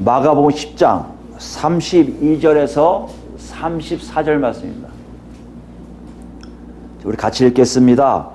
마가복음 10장 32절에서 34절 말씀입니다. 우리 같이 읽겠습니다.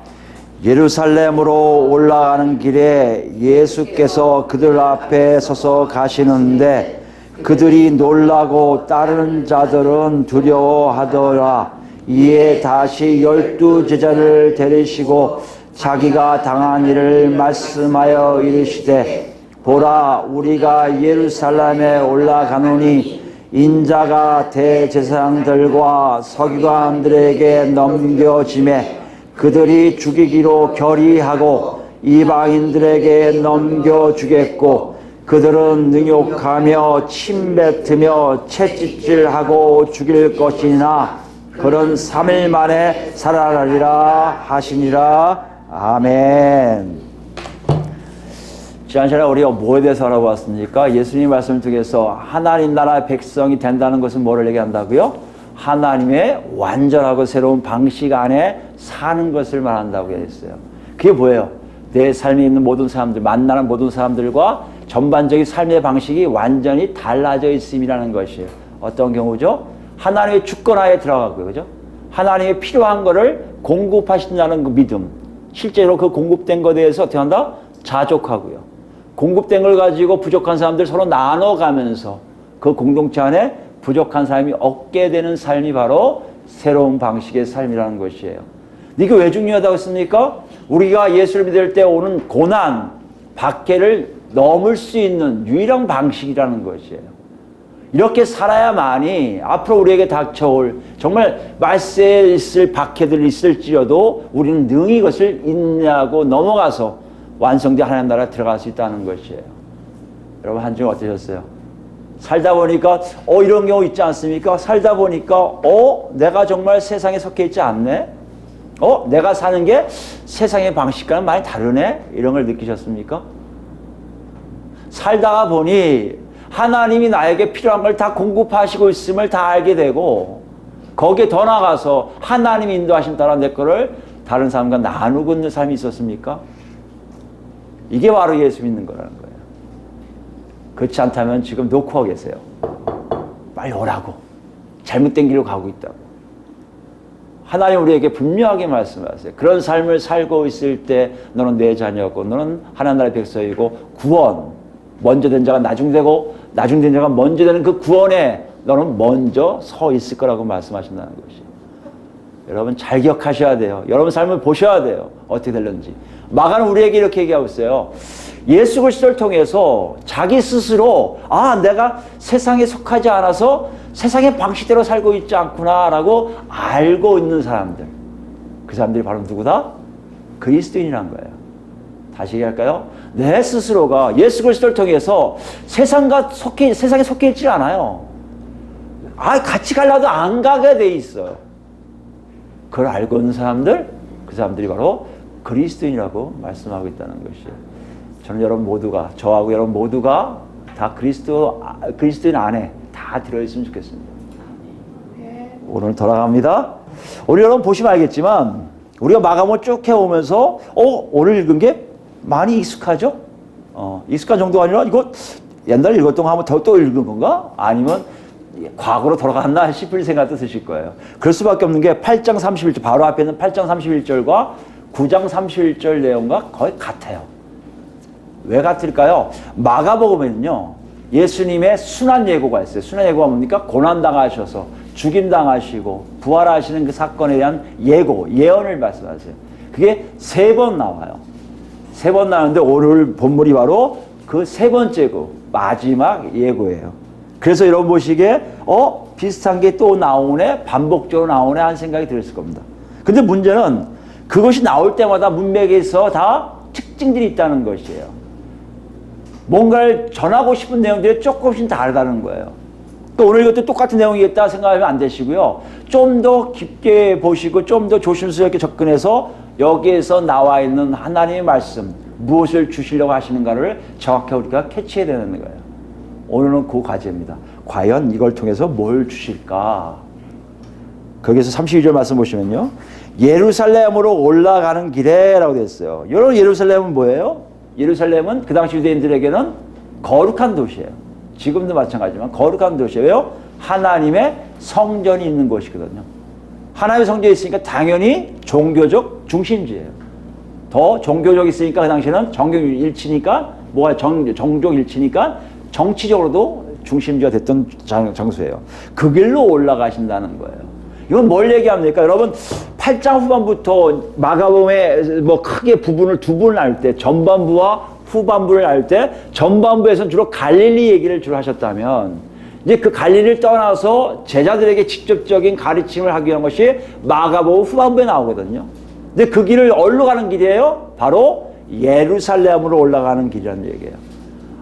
예루살렘으로 올라가는 길에 예수께서 그들 앞에 서서 가시는데 그들이 놀라고 따르는 자들은 두려워하더라. 이에 다시 12 제자를 데리시고 자기가 당한 일을 말씀하여 이르시되 보라, 우리가 예루살렘에 올라가노니 인자가 대제사장들과 서기관들에게 넘겨짐에 그들이 죽이기로 결의하고 이방인들에게 넘겨주겠고 그들은 능욕하며 침뱉으며 채찍질하고 죽일 것이나 그런 3일 만에 살아나리라 하시니라. 아멘. 지난 시간에 우리가 뭐에 대해서 알아보았습니까? 예수님 말씀을 통해서 하나님 나라 백성이 된다는 것은 뭐를 얘기한다고요? 하나님의 완전하고 새로운 방식 안에 사는 것을 말한다고 했어요. 그게 뭐예요? 내 삶에 있는 모든 사람들, 만나는 모든 사람들과 전반적인 삶의 방식이 완전히 달라져 있음이라는 것이에요. 어떤 경우죠? 하나님의 주권하에 들어가고요. 그죠? 하나님의 필요한 것을 공급하신다는 그 믿음. 실제로 그 공급된 것에 대해서 어떻게 한다? 자족하고요. 공급된 걸 가지고 부족한 사람들 서로 나눠가면서 그 공동체 안에 부족한 사람이 얻게 되는 삶이 바로 새로운 방식의 삶이라는 것이에요. 이게 왜 중요하다고 했습니까? 우리가 예수를 믿을 때 오는 고난, 박해를 넘을 수 있는 유일한 방식이라는 것이에요. 이렇게 살아야만이 앞으로 우리에게 닥쳐올 정말 말세에 있을 박해들이 있을지라도 우리는 능히 이것을 인내하고 넘어가서 완성된 하나님 나라에 들어갈 수 있다는 것이에요. 여러분 한 주 어떠셨어요? 살다 보니까 이런 경우 있지 않습니까? 살다 보니까 내가 정말 세상에 속해 있지 않네? 내가 사는 게 세상의 방식과는 많이 다르네? 이런 걸 느끼셨습니까? 살다가 보니 하나님이 나에게 필요한 걸 다 공급하시고 있음을 다 알게 되고 거기에 더 나가서 하나님이 인도하심 따라 내 거를 다른 사람과 나누고 있는 삶이 있었습니까? 이게 바로 예수 믿는 거라는 거예요. 그렇지 않다면 지금 놓고 계세요. 빨리 오라고. 잘못된 길로 가고 있다고. 하나님 우리에게 분명하게 말씀하세요. 그런 삶을 살고 있을 때 너는 내 자녀고 너는 하나님 나라의 백성이고 구원, 먼저 된 자가 나중되고 나중된 자가 먼저 되는 그 구원에 너는 먼저 서 있을 거라고 말씀하신다는 것이에요. 여러분 잘 기억하셔야 돼요. 여러분 삶을 보셔야 돼요. 어떻게 될는지. 마가는 우리에게 이렇게 얘기하고 있어요. 예수 그리스도를 통해서 자기 스스로 내가 세상에 속하지 않아서 세상의 방식대로 살고 있지 않구나라고 알고 있는 사람들. 그 사람들이 바로 누구다? 그리스도인이란 거예요. 다시 얘기할까요? 내 스스로가 예수 그리스도를 통해서 세상에 속해 있지 않아요. 같이 가려도 안 가게 돼 있어요. 그걸 알고 있는 사람들, 그 사람들이 바로 그리스도인이라고 말씀하고 있다는 것이에요. 저는 여러분 모두가, 저하고 여러분 모두가 다 그리스도인 안에 다 들어있으면 좋겠습니다. 오늘 돌아갑니다. 우리 여러분 보시면 알겠지만 우리가 마가복음 쭉 해오면서 오늘 읽은 게 많이 익숙하죠? 익숙한 정도가 아니라 이거 옛날에 읽었던 거 한번 또 읽은 건가? 아니면 과거로 돌아갔나 싶을 생각도 드실 거예요. 그럴 수밖에 없는 게 8장 31절, 바로 앞에 있는 8장 31절과 9장 31절 내용과 거의 같아요. 왜 같을까요? 마가복음에는요, 예수님의 순환 예고가 있어요. 순환 예고가 뭡니까? 고난당하셔서 죽임당하시고 부활하시는 그 사건에 대한 예언을 말씀하세요. 그게 3번 나와요. 3번 나오는데 오늘 본문이 바로 그 3번째고 마지막 예고예요. 그래서 여러분 보시기에 비슷한 게 또 나오네, 반복적으로 나오네 하는 생각이 들었을 겁니다. 근데 문제는 그것이 나올 때마다 문맥에서 다 특징들이 있다는 것이에요. 뭔가를 전하고 싶은 내용들이 조금씩 다르다는 거예요. 또 오늘 이것도 똑같은 내용이겠다 생각하면 안 되시고요. 좀 더 깊게 보시고 좀 더 조심스럽게 접근해서 여기에서 나와 있는 하나님의 말씀, 무엇을 주시려고 하시는가를 정확히 우리가 캐치해야 되는 거예요. 오늘은 그 과제입니다. 과연 이걸 통해서 뭘 주실까? 거기서 32절 말씀 보시면요. 예루살렘으로 올라가는 길에 라고 되어 있어요. 여러분 예루살렘은 뭐예요? 예루살렘은 그 당시 유대인들에게는 거룩한 도시예요. 지금도 마찬가지지만 거룩한 도시예요. 왜요? 하나님의 성전이 있는 곳이거든요. 하나님의 성전이 있으니까 당연히 종교적 중심지예요. 더 종교적 있으니까 그 당시에는 정교 일치니까 뭐가 정족 일치니까 정치적으로도 중심지가 됐던 장소예요. 그 길로 올라가신다는 거예요. 이건 뭘 얘기합니까? 여러분 8장 후반부터 마가복음의 뭐 크게 부분을 두 분을 알 때 전반부와 후반부를 알 때 전반부에서는 주로 갈릴리 얘기를 주로 하셨다면 이제 그 갈릴리를 떠나서 제자들에게 직접적인 가르침을 하기 위한 것이 마가복음 후반부에 나오거든요. 근데 그 길을 어디로 가는 길이에요? 바로 예루살렘으로 올라가는 길이라는 얘기예요.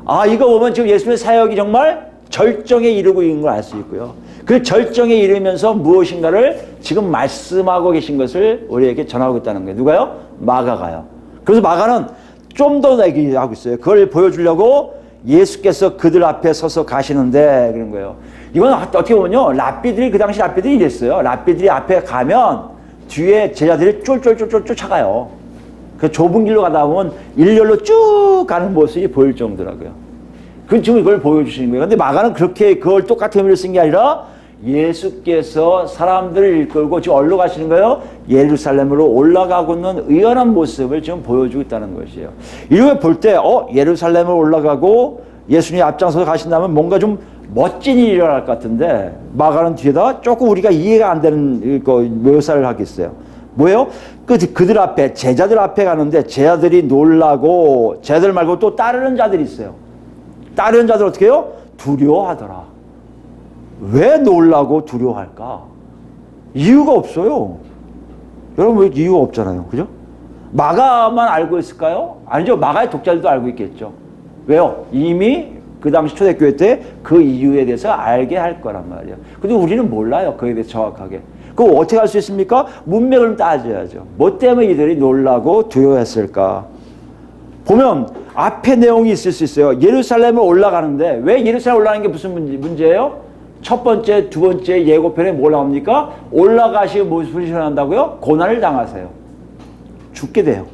아, 이거 보면 지금 예수님의 사역이 정말 절정에 이르고 있는 걸 알 수 있고요. 그 절정에 이르면서 무엇인가를 지금 말씀하고 계신 것을 우리에게 전하고 있다는 거예요. 누가요? 마가가요. 그래서 마가는 좀 더 얘기하고 있어요. 그걸 보여주려고 예수께서 그들 앞에 서서 가시는데 그런 거예요. 이건 어떻게 보면요. 랍비들이 그 당시 랍비들이 이랬어요. 랍비들이 앞에 가면 뒤에 제자들이 쫄쫄쫄쫄 쫓아가요. 그 좁은 길로 가다 보면 일렬로 쭉 가는 모습이 보일 정도라고요. 그 지금 이걸 보여주시는 거예요. 근데 마가는 그렇게 그걸 똑같은 의미를 쓴 게 아니라 예수께서 사람들을 이끌고 지금 어디로 가시는 거예요? 예루살렘으로 올라가고 있는 의연한 모습을 지금 보여주고 있다는 것이에요. 이렇게 볼 때 예루살렘으로 올라가고 예수님이 앞장서서 가신다면 뭔가 좀 멋진 일이 일어날 것 같은데 마가는 뒤에다 조금 우리가 이해가 안 되는 묘사를 하겠어요. 뭐예요? 그들 앞에 제자들 앞에 가는데 제자들이 놀라고 제자들 말고 또 따르는 자들이 있어요. 따르는 자들 어떻게 해요? 두려워하더라. 왜 놀라고 두려워할까? 이유가 없어요. 여러분 왜 이유가 없잖아요. 그죠? 마가만 알고 있을까요? 아니죠. 마가의 독자들도 알고 있겠죠. 왜요? 이미 그 당시 초대교회 때 그 이유에 대해서 알게 할 거란 말이에요. 근데 우리는 몰라요. 그에 대해서 정확하게. 그거 어떻게 할 수 있습니까? 문맥을 따져야죠. 뭐 때문에 이들이 놀라고 두려워했을까? 보면 앞에 내용이 있을 수 있어요. 예루살렘에 올라가는데 왜 예루살렘에 올라가는 게 무슨 문제예요? 첫 번째, 두 번째 예고편에 뭘 나옵니까? 올라가시고 무슨 일을 한다고요? 고난을 당하세요. 죽게 돼요.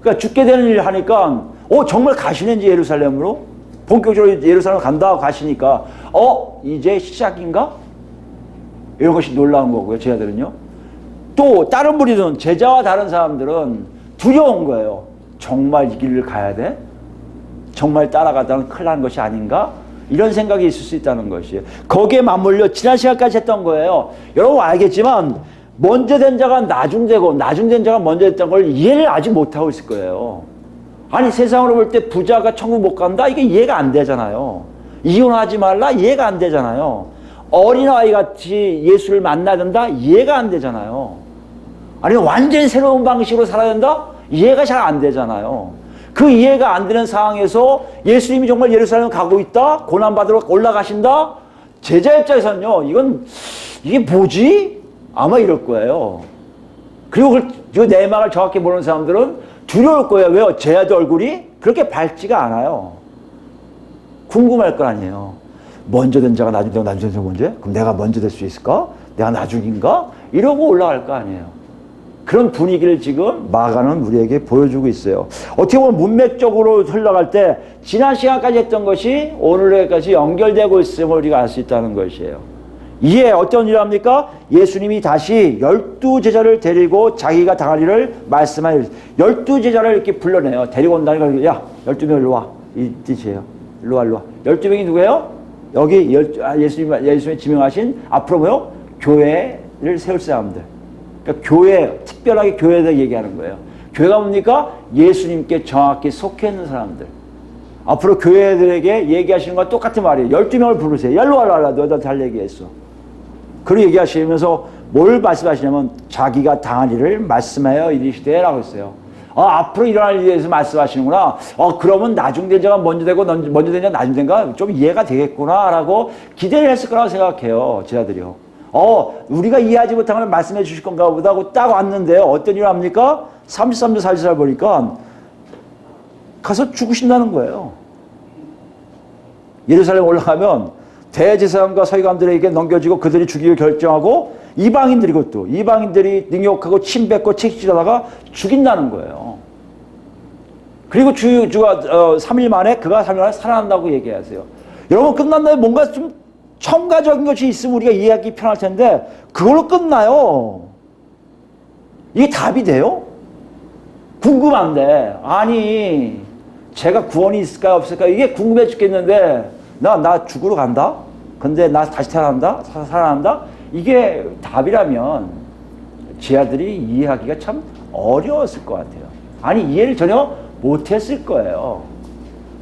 그러니까 죽게 되는 일을 하니까 정말 가시는지 예루살렘으로? 본격적으로 예루살렘 간다고 가시니까 이제 시작인가? 이런 것이 놀라운 거고요. 제자들은요. 또 다른 무리들은 제자와 다른 사람들은 두려운 거예요. 정말 이 길을 가야 돼? 정말 따라가다는 큰일 나는 것이 아닌가? 이런 생각이 있을 수 있다는 것이에요. 거기에 맞물려 지난 시간까지 했던 거예요. 여러분 알겠지만 먼저 된 자가 나중되고 나중된 자가 먼저 됐던 걸 이해를 아직 못하고 있을 거예요. 아니 세상으로 볼 때 부자가 천국 못 간다? 이게 이해가 안 되잖아요. 이혼하지 말라? 이해가 안 되잖아요. 어린아이 같이 예수를 만나야 된다? 이해가 안 되잖아요. 아니 완전히 새로운 방식으로 살아야 된다? 이해가 잘 안 되잖아요. 그 이해가 안 되는 상황에서 예수님이 정말 예루살렘 가고 있다? 고난받으러 올라가신다? 제자 입장에서는요, 이게 뭐지? 아마 이럴 거예요. 그리고 그 내막을 정확히 모르는 사람들은 두려울 거예요. 왜요? 제자들 얼굴이 그렇게 밝지가 않아요. 궁금할 거 아니에요. 먼저 된 자가 나중 되고 나중 된 자가 먼저? 그럼 내가 먼저 될 수 있을까? 내가 나중인가? 이러고 올라갈 거 아니에요. 그런 분위기를 지금 마가는 우리에게 보여주고 있어요. 어떻게 보면 문맥적으로 흘러갈 때 지난 시간까지 했던 것이 오늘까지 연결되고 있음을 우리가 알 수 있다는 것이에요. 이에 어떤 일을 합니까? 예수님이 다시 12제자를 데리고 자기가 당할 일을 말씀하여 12제자를 이렇게 불러내요. 데리고 온다는 걸, 야 12명 일로 와. 이 뜻이에요. 일로 와, 일로 와. 12명이 누구예요? 여기 예수님이 지명하신 앞으로 뭐요? 교회를 세울 사람들. 그러니까 교회, 특별하게 교회에 대해 얘기하는 거예요. 교회가 뭡니까? 예수님께 정확히 속해 있는 사람들. 앞으로 교회들에게 얘기하시는 것과 똑같은 말이에요. 12명을 부르세요. 일로 와라, 너희들 잘 얘기했어. 그렇게 얘기하시면서 뭘 말씀하시냐면 자기가 당한 일을 말씀하여 이르시되 라고 했어요. 앞으로 일어날 일에 대해서 말씀하시는구나. 그러면 나중된 자가 먼저 되고 먼저 된 자가 나중된 자가 좀 이해가 되겠구나 라고 기대를 했을 거라고 생각해요. 제자들이요. 우리가 이해하지 못한 걸 말씀해 주실 건가 보다 하고 딱 왔는데요. 어떤 일을 합니까? 33절 44절 보니까 가서 죽으신다는 거예요. 예루살렘 올라가면 대제사장과 서기관들에게 넘겨지고 그들이 죽이기를 결정하고 이방인들이 능욕하고 침뱉고 채찍질하다가 죽인다는 거예요. 그리고 주가 3일 만에 그가 3일 만에 살아난다고 얘기하세요. 여러분 끝난 다음에 뭔가 좀 첨가적인 것이 있으면 우리가 이해하기 편할 텐데 그걸로 끝나요. 이게 답이 돼요? 궁금한데 아니 제가 구원이 있을까요 없을까요? 이게 궁금해 죽겠는데 나 죽으러 간다? 근데 나 다시 태어난다? 살아난다? 이게 답이라면 제 아들이 이해하기가 참 어려웠을 것 같아요. 아니 이해를 전혀 못했을 거예요.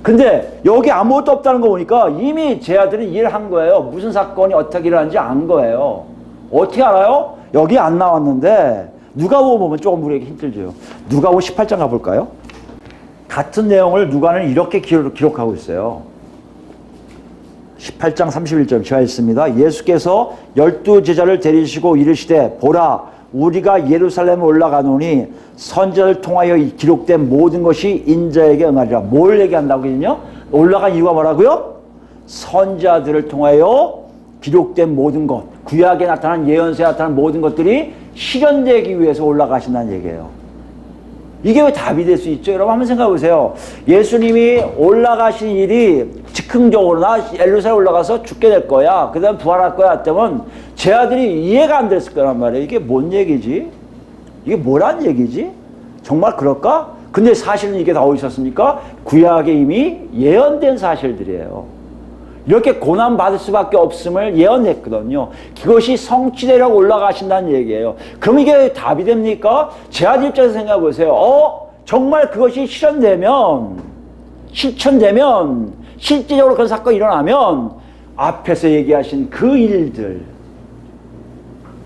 근데 여기 아무것도 없다는 거 보니까 이미 제 아들은 이해를 한 거예요. 무슨 사건이 어떻게 일어났는지 안 거예요. 어떻게 알아요? 여기 안 나왔는데 누가복음 보면 조금 우리에게 힌트를 줘요. 누가복음 18장 가볼까요? 같은 내용을 누가는 이렇게 기록하고 있어요. 18장 31절 제가 읽습니다. 예수께서 12제자를 데리시고 이르시되 보라 우리가 예루살렘에 올라가노니 선지자를 통하여 기록된 모든 것이 인자에게 응하리라. 뭘 얘기한다고요? 올라간 이유가 뭐라고요? 선지자들을 통하여 기록된 모든 것, 구약에 나타난 예언서에 나타난 모든 것들이 실현되기 위해서 올라가신다는 얘기예요. 이게 왜 답이 될 수 있죠? 여러분 한번 생각해 보세요. 예수님이 올라가신 일이 즉흥적으로 나 예루살렘 올라가서 죽게 될 거야. 그 다음에 부활할 거야. 했다면 제 아들이 이해가 안 됐을 거란 말이에요. 이게 뭔 얘기지? 이게 뭐란 얘기지? 정말 그럴까? 근데 사실은 이게 다 어디 있었습니까? 구약에 이미 예언된 사실들이에요. 이렇게 고난받을 수밖에 없음을 예언했거든요. 그것이 성취되려고 올라가신다는 얘기예요. 그럼 이게 답이 됩니까? 제 아들 입장에서 생각해 보세요. 정말 그것이 실현되면, 실제적으로 그런 사건이 일어나면 앞에서 얘기하신 그 일들,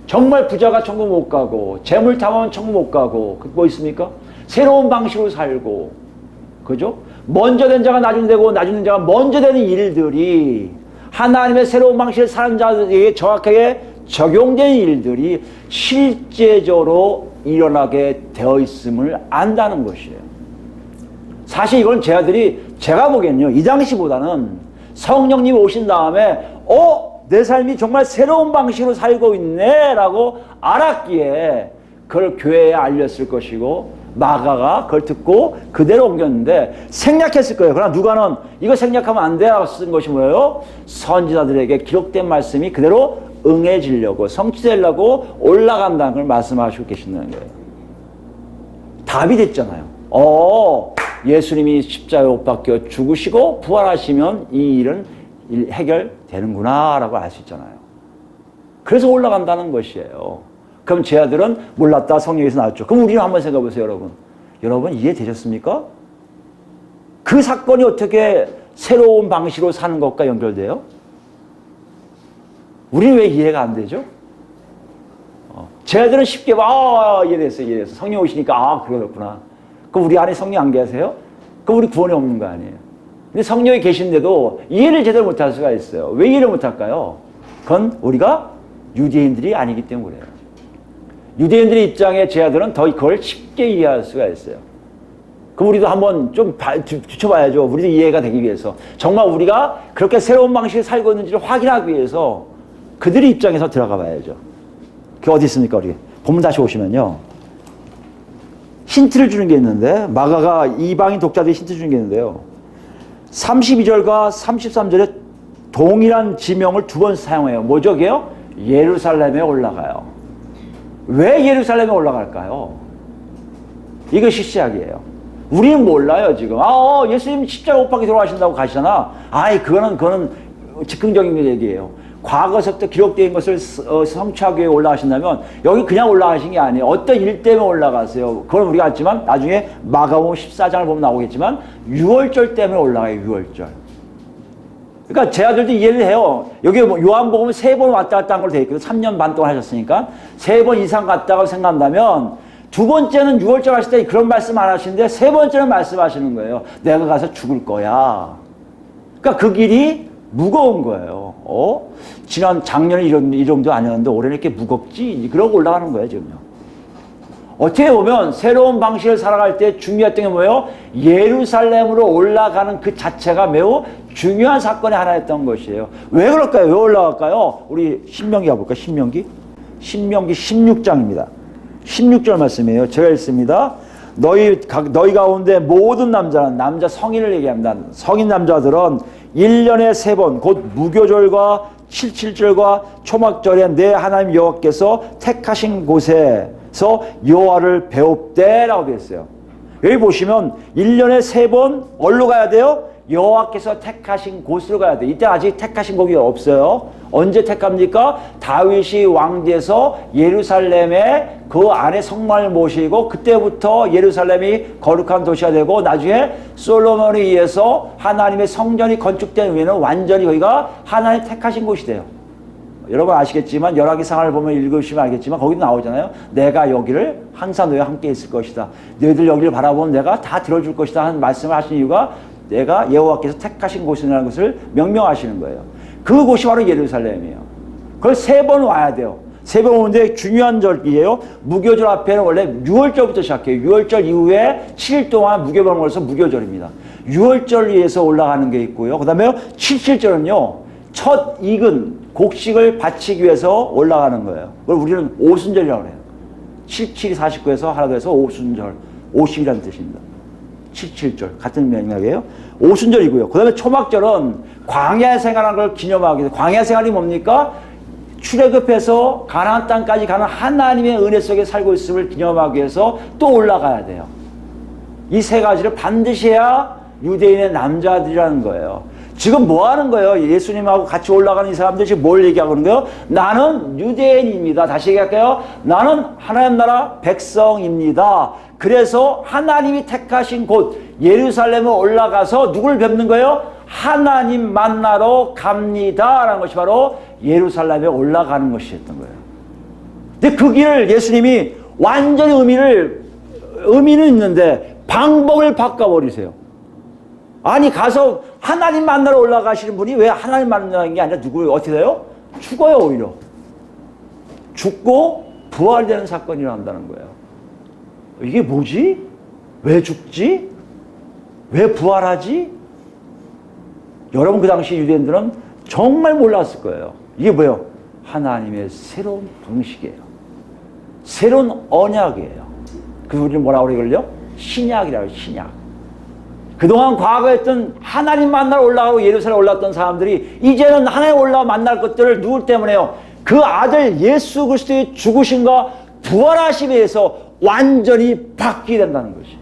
정말 부자가 천국 못 가고 재물 탐하면 천국 못 가고 뭐 있습니까? 새로운 방식으로 살고, 그죠? 먼저 된 자가 나중 되고 나중 된 자가 먼저 되는 일들이 하나님의 새로운 방식을 사는 자들에게 정확하게 적용되는 일들이 실제적으로 일어나게 되어 있음을 안다는 것이에요. 사실 이건 제 아들이 제가 보기에는요, 이 당시보다는 성령님이 오신 다음에 내 삶이 정말 새로운 방식으로 살고 있네 라고 알았기에 그걸 교회에 알렸을 것이고 마가가 그걸 듣고 그대로 옮겼는데 생략했을 거예요. 그러나 누가는 이거 생략하면 안 돼라고 쓴 것이 뭐예요? 선지자들에게 기록된 말씀이 그대로 응해지려고 성취되려고 올라간다는 걸 말씀하시고 계신다는 거예요. 답이 됐잖아요. 예수님이 십자가에 못 박혀 죽으시고 부활하시면 이 일은 해결되는구나 라고 알 수 있잖아요. 그래서 올라간다는 것이에요. 그럼 제 아들은 몰랐다 성령에서 나왔죠. 그럼 우리는 한번 생각해 보세요, 여러분. 여러분 이해되셨습니까? 그 사건이 어떻게 새로운 방식으로 사는 것과 연결돼요? 우리는 왜 이해가 안 되죠? 제 아들은 쉽게 이해됐어. 성령 오시니까 그렇구나. 그럼 우리 안에 성령 안 계세요? 그럼 우리 구원이 없는 거 아니에요? 근데 성령이 계신데도 이해를 제대로 못할 수가 있어요. 왜 이해를 못할까요? 그건 우리가 유대인들이 아니기 때문에 그래요. 유대인들의 입장에 제 아들은 더 그걸 쉽게 이해할 수가 있어요. 그럼 우리도 한번 좀 뒤쳐봐야죠. 우리도 이해가 되기 위해서. 정말 우리가 그렇게 새로운 방식으로 살고 있는지를 확인하기 위해서 그들의 입장에서 들어가 봐야죠. 그게 어디 있습니까? 우리 본문 다시 오시면요. 힌트를 주는 게 있는데 마가가 이방인 독자들이 힌트 주는 게 있는데요. 32절과 33절에 동일한 지명을 두 번 사용해요. 뭐죠? 그게요? 예루살렘에 올라가요. 왜 예루살렘에 올라갈까요? 이것이 시작이에요. 우리는 몰라요, 지금. 예수님 십자가 못 박혀 돌아가신다고 가시잖아. 그거는 즉흥적인 얘기예요. 과거서부터 기록된 것을 성취하기 위해 올라가신다면 여기 그냥 올라가신 게 아니에요. 어떤 일 때문에 올라가세요. 그건 우리가 알지만 나중에 마가복음 14장을 보면 나오겠지만 6월절 때문에 올라가요. 6월절. 그러니까 제 아들도 이해를 해요. 여기 요한복음은 3번 왔다 갔다 한 걸로 되어 있거든요. 3년 반 동안 하셨으니까 3번 이상 갔다고 생각한다면 두 번째는 6월절 하실 때 그런 말씀 안 하시는데 3번째는 말씀하시는 거예요. 내가 가서 죽을 거야. 그러니까 그 길이 무거운 거예요. 작년에 이 정도 아니었는데 올해는 이렇게 무겁지? 그러고 올라가는 거예요, 지금요. 어떻게 보면 새로운 방식을 살아갈 때 중요했던 게 뭐예요? 예루살렘으로 올라가는 그 자체가 매우 중요한 사건의 하나였던 것이에요. 왜 그럴까요? 왜 올라갈까요? 우리 신명기 가볼까요? 신명기 16장입니다. 16절 말씀이에요. 제가 읽습니다. 너희 가운데 모든 남자는, 남자 성인을 얘기합니다. 성인 남자들은 1년에 3번 곧 무교절과 칠칠절과 초막절에 내 하나님 여호와께서 택하신 곳에서 여호와를 배웁대라고 되어 있어요. 여기 보시면 1년에 3번 어디로 가야 돼요? 여호와께서 택하신 곳으로 가야 돼. 이때 아직 택하신 곳이 없어요. 언제 택합니까? 다윗이 왕제에서 예루살렘에 그 안에 성막을 모시고 그때부터 예루살렘이 거룩한 도시가 되고 나중에 솔로몬에 의해서 하나님의 성전이 건축된 후에는 완전히 거기가 하나님 택하신 곳이 돼요. 여러분 아시겠지만 열왕기상을 보면 읽으시면 알겠지만 거기도 나오잖아요. 내가 여기를 항상 너희와 함께 있을 것이다. 너희들 여기를 바라보면 내가 다 들어줄 것이다 하는 말씀을 하신 이유가 내가 여호와께서 택하신 곳이라는 것을 명명하시는 거예요. 그 곳이 바로 예루살렘이에요. 그걸 3번 와야 돼요. 3번 오는데 중요한 절기예요. 무교절 앞에는 원래 6월절부터 시작해요. 6월절 이후에 7일 동안 무교병을 걸어서 무교절입니다. 6월절 위해서 올라가는 게 있고요. 그 다음에 칠칠절은요. 첫 익은 곡식을 바치기 위해서 올라가는 거예요. 그걸 우리는 오순절이라고 해요. 77이 49에서 하나 더해서 오순절. 50이라는 뜻입니다. 77절 같은 맥락이에요. 오순절이고요. 그 다음에 초막절은 광야 생활한 걸 기념하기 위해서. 광야 생활이 뭡니까? 출애굽해서 가나안 땅까지 가는 하나님의 은혜 속에 살고 있음을 기념하기 위해서 또 올라가야 돼요. 이 3가지를 반드시 해야 유대인의 남자들이라는 거예요. 지금 뭐 하는 거예요? 예수님하고 같이 올라가는 이 사람들이 지금 뭘 얘기하고 있는 거예요? 나는 유대인입니다. 다시 얘기할게요. 나는 하나님 나라 백성입니다. 그래서 하나님이 택하신 곳 예루살렘에 올라가서 누구를 뵙는 거예요? 하나님 만나러 갑니다. 라는 것이 바로 예루살렘에 올라가는 것이었던 거예요. 근데 그 길을 예수님이 완전히 의미는 있는데 방법을 바꿔버리세요. 아니 가서 하나님 만나러 올라가시는 분이 왜 하나님 만나는 게 아니라 누구를 어떻게 돼요? 죽어요. 오히려 죽고 부활되는 사건이 일어난다는 거예요. 이게 뭐지? 왜 죽지? 왜 부활하지? 여러분 그 당시 유대인들은 정말 몰랐을 거예요. 이게 뭐예요? 하나님의 새로운 방식이에요. 새로운 언약이에요. 그래서 우리는 뭐라고 그러걸요? 신약이라고 해요. 신약. 그동안 과거에 했던 하나님 만나러 올라가고 예루살렘 올라왔던 사람들이 이제는 하나님 올라가 만날 것들을 누구 때문에요? 그 아들 예수 그리스도의 죽으심과 부활하심에 의해서 완전히 바뀌게 된다는 것이.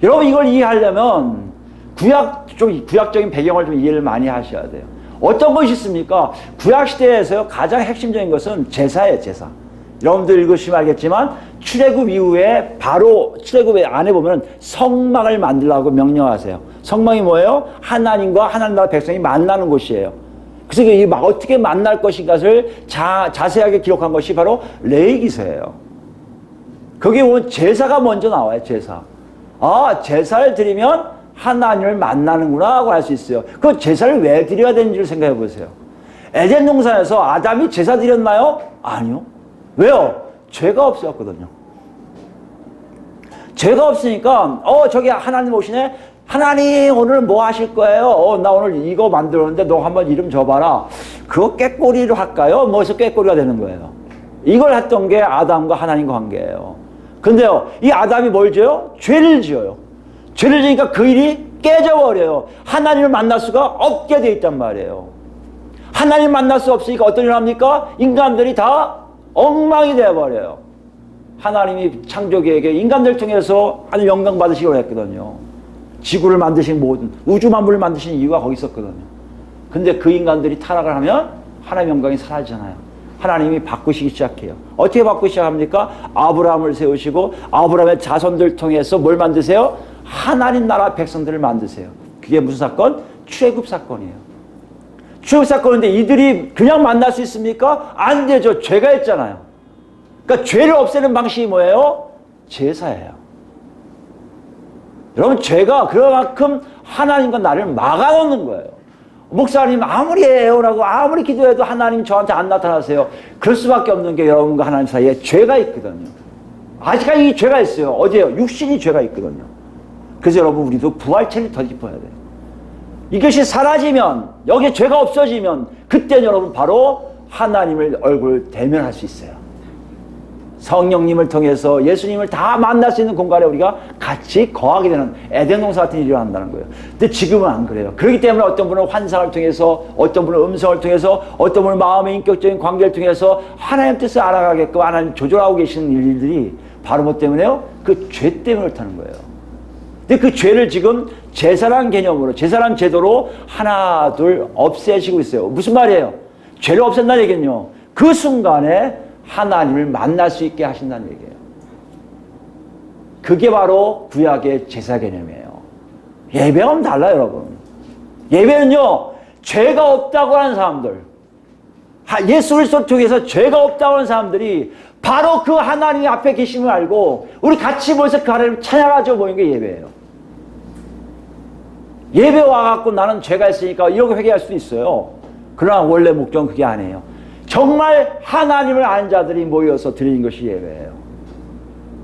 여러분 이걸 이해하려면 구약적인 배경을 좀 이해를 많이 하셔야 돼요. 어떤 것이 있습니까? 구약시대에서 가장 핵심적인 것은 제사예요. 제사. 여러분들 읽으시면 알겠지만 출애굽 이후에 바로 출애굽 안에 보면 성막을 만들라고 명령하세요. 성막이 뭐예요? 하나님과 하나님 나라 백성이 만나는 곳이에요. 그래서 이 어떻게 만날 것인가를 자세하게 기록한 것이 바로 레위기서예요. 거기에 보면 제사가 먼저 나와요. 제사. 아, 제사를 드리면 하나님을 만나는구나 하고 알 수 있어요. 그 제사를 왜 드려야 되는지를 생각해 보세요. 에덴 동산에서 아담이 제사 드렸나요? 아니요. 왜요? 죄가 없었거든요. 죄가 없으니까 저기 하나님 오시네. 하나님 오늘 뭐 하실 거예요? 나 오늘 이거 만들었는데 너 한번 이름 줘봐라. 그거 꾀꼬리로 할까요? 뭐해서 꾀꼬리가 되는 거예요. 이걸 했던 게 아담과 하나님과 관계예요. 근데요, 이 아담이 뭘 지어요? 죄를 지어요. 죄를 지니까 그 일이 깨져버려요. 하나님을 만날 수가 없게 돼 있단 말이에요. 하나님 만날 수 없으니까 어떤 일을 합니까? 인간들이 다 엉망이 되어버려요. 하나님이 창조계에게 인간들 통해서 아주 영광 받으시기로 했거든요. 지구를 만드신 모든 우주 만물을 만드신 이유가 거기 있었거든요. 근데 그 인간들이 타락을 하면 하나님의 영광이 사라지잖아요. 하나님이 바꾸시기 시작해요. 어떻게 바꾸기 시작합니까? 아브라함을 세우시고 아브라함의 자손들 통해서 뭘 만드세요? 하나님 나라 백성들을 만드세요. 그게 무슨 사건? 출애굽 사건이에요. 출애굽 사건인데 이들이 그냥 만날 수 있습니까? 안 되죠. 죄가 있잖아요. 그러니까 죄를 없애는 방식이 뭐예요? 제사예요. 여러분 죄가 그만큼 하나님과 나를 막아놓는 거예요. 목사님 아무리 애원하고 아무리 기도해도 하나님 저한테 안 나타나세요. 그럴 수밖에 없는 게 여러분과 하나님 사이에 죄가 있거든요. 아직까지 이 죄가 있어요. 어디에요? 육신이 죄가 있거든요. 그래서 여러분 우리도 부활체를 더 짚어야 돼요. 이것이 사라지면 여기에 죄가 없어지면 그때는 여러분 바로 하나님을 얼굴 대면할 수 있어요. 성령님을 통해서 예수님을 다 만날 수 있는 공간에 우리가 같이 거하게 되는 에덴 동산 같은 일이 일어난다는 거예요. 근데 지금은 안 그래요. 그렇기 때문에 어떤 분은 환상을 통해서, 어떤 분은 음성을 통해서, 어떤 분은 마음의 인격적인 관계를 통해서 하나님 뜻을 알아가게끔 하나님 조절하고 계시는 일들이 바로 뭐 때문에요? 그 죄 때문에 그렇다는 거예요. 근데 그 죄를 지금 제사란 개념으로, 제사란 제도로 하나 둘 없애시고 있어요. 무슨 말이에요? 죄를 없앤다는 얘기는요, 그 순간에 하나님을 만날 수 있게 하신다는 얘기예요. 그게 바로 구약의 제사 개념이에요. 예배하면 달라요, 여러분. 예배는요, 죄가 없다고 하는 사람들, 예수 그리스도를 통해서 죄가 없다고 하는 사람들이 바로 그 하나님이 앞에 계심을 알고 우리 같이 모여서 그 하나님을 찬양하죠 모이는 게 예배예요. 예배 와갖고 나는 죄가 있으니까 이렇게 회개할 수도 있어요. 그러나 원래 목적은 그게 아니에요. 정말 하나님을 아는 자들이 모여서 드리는 것이 예배예요.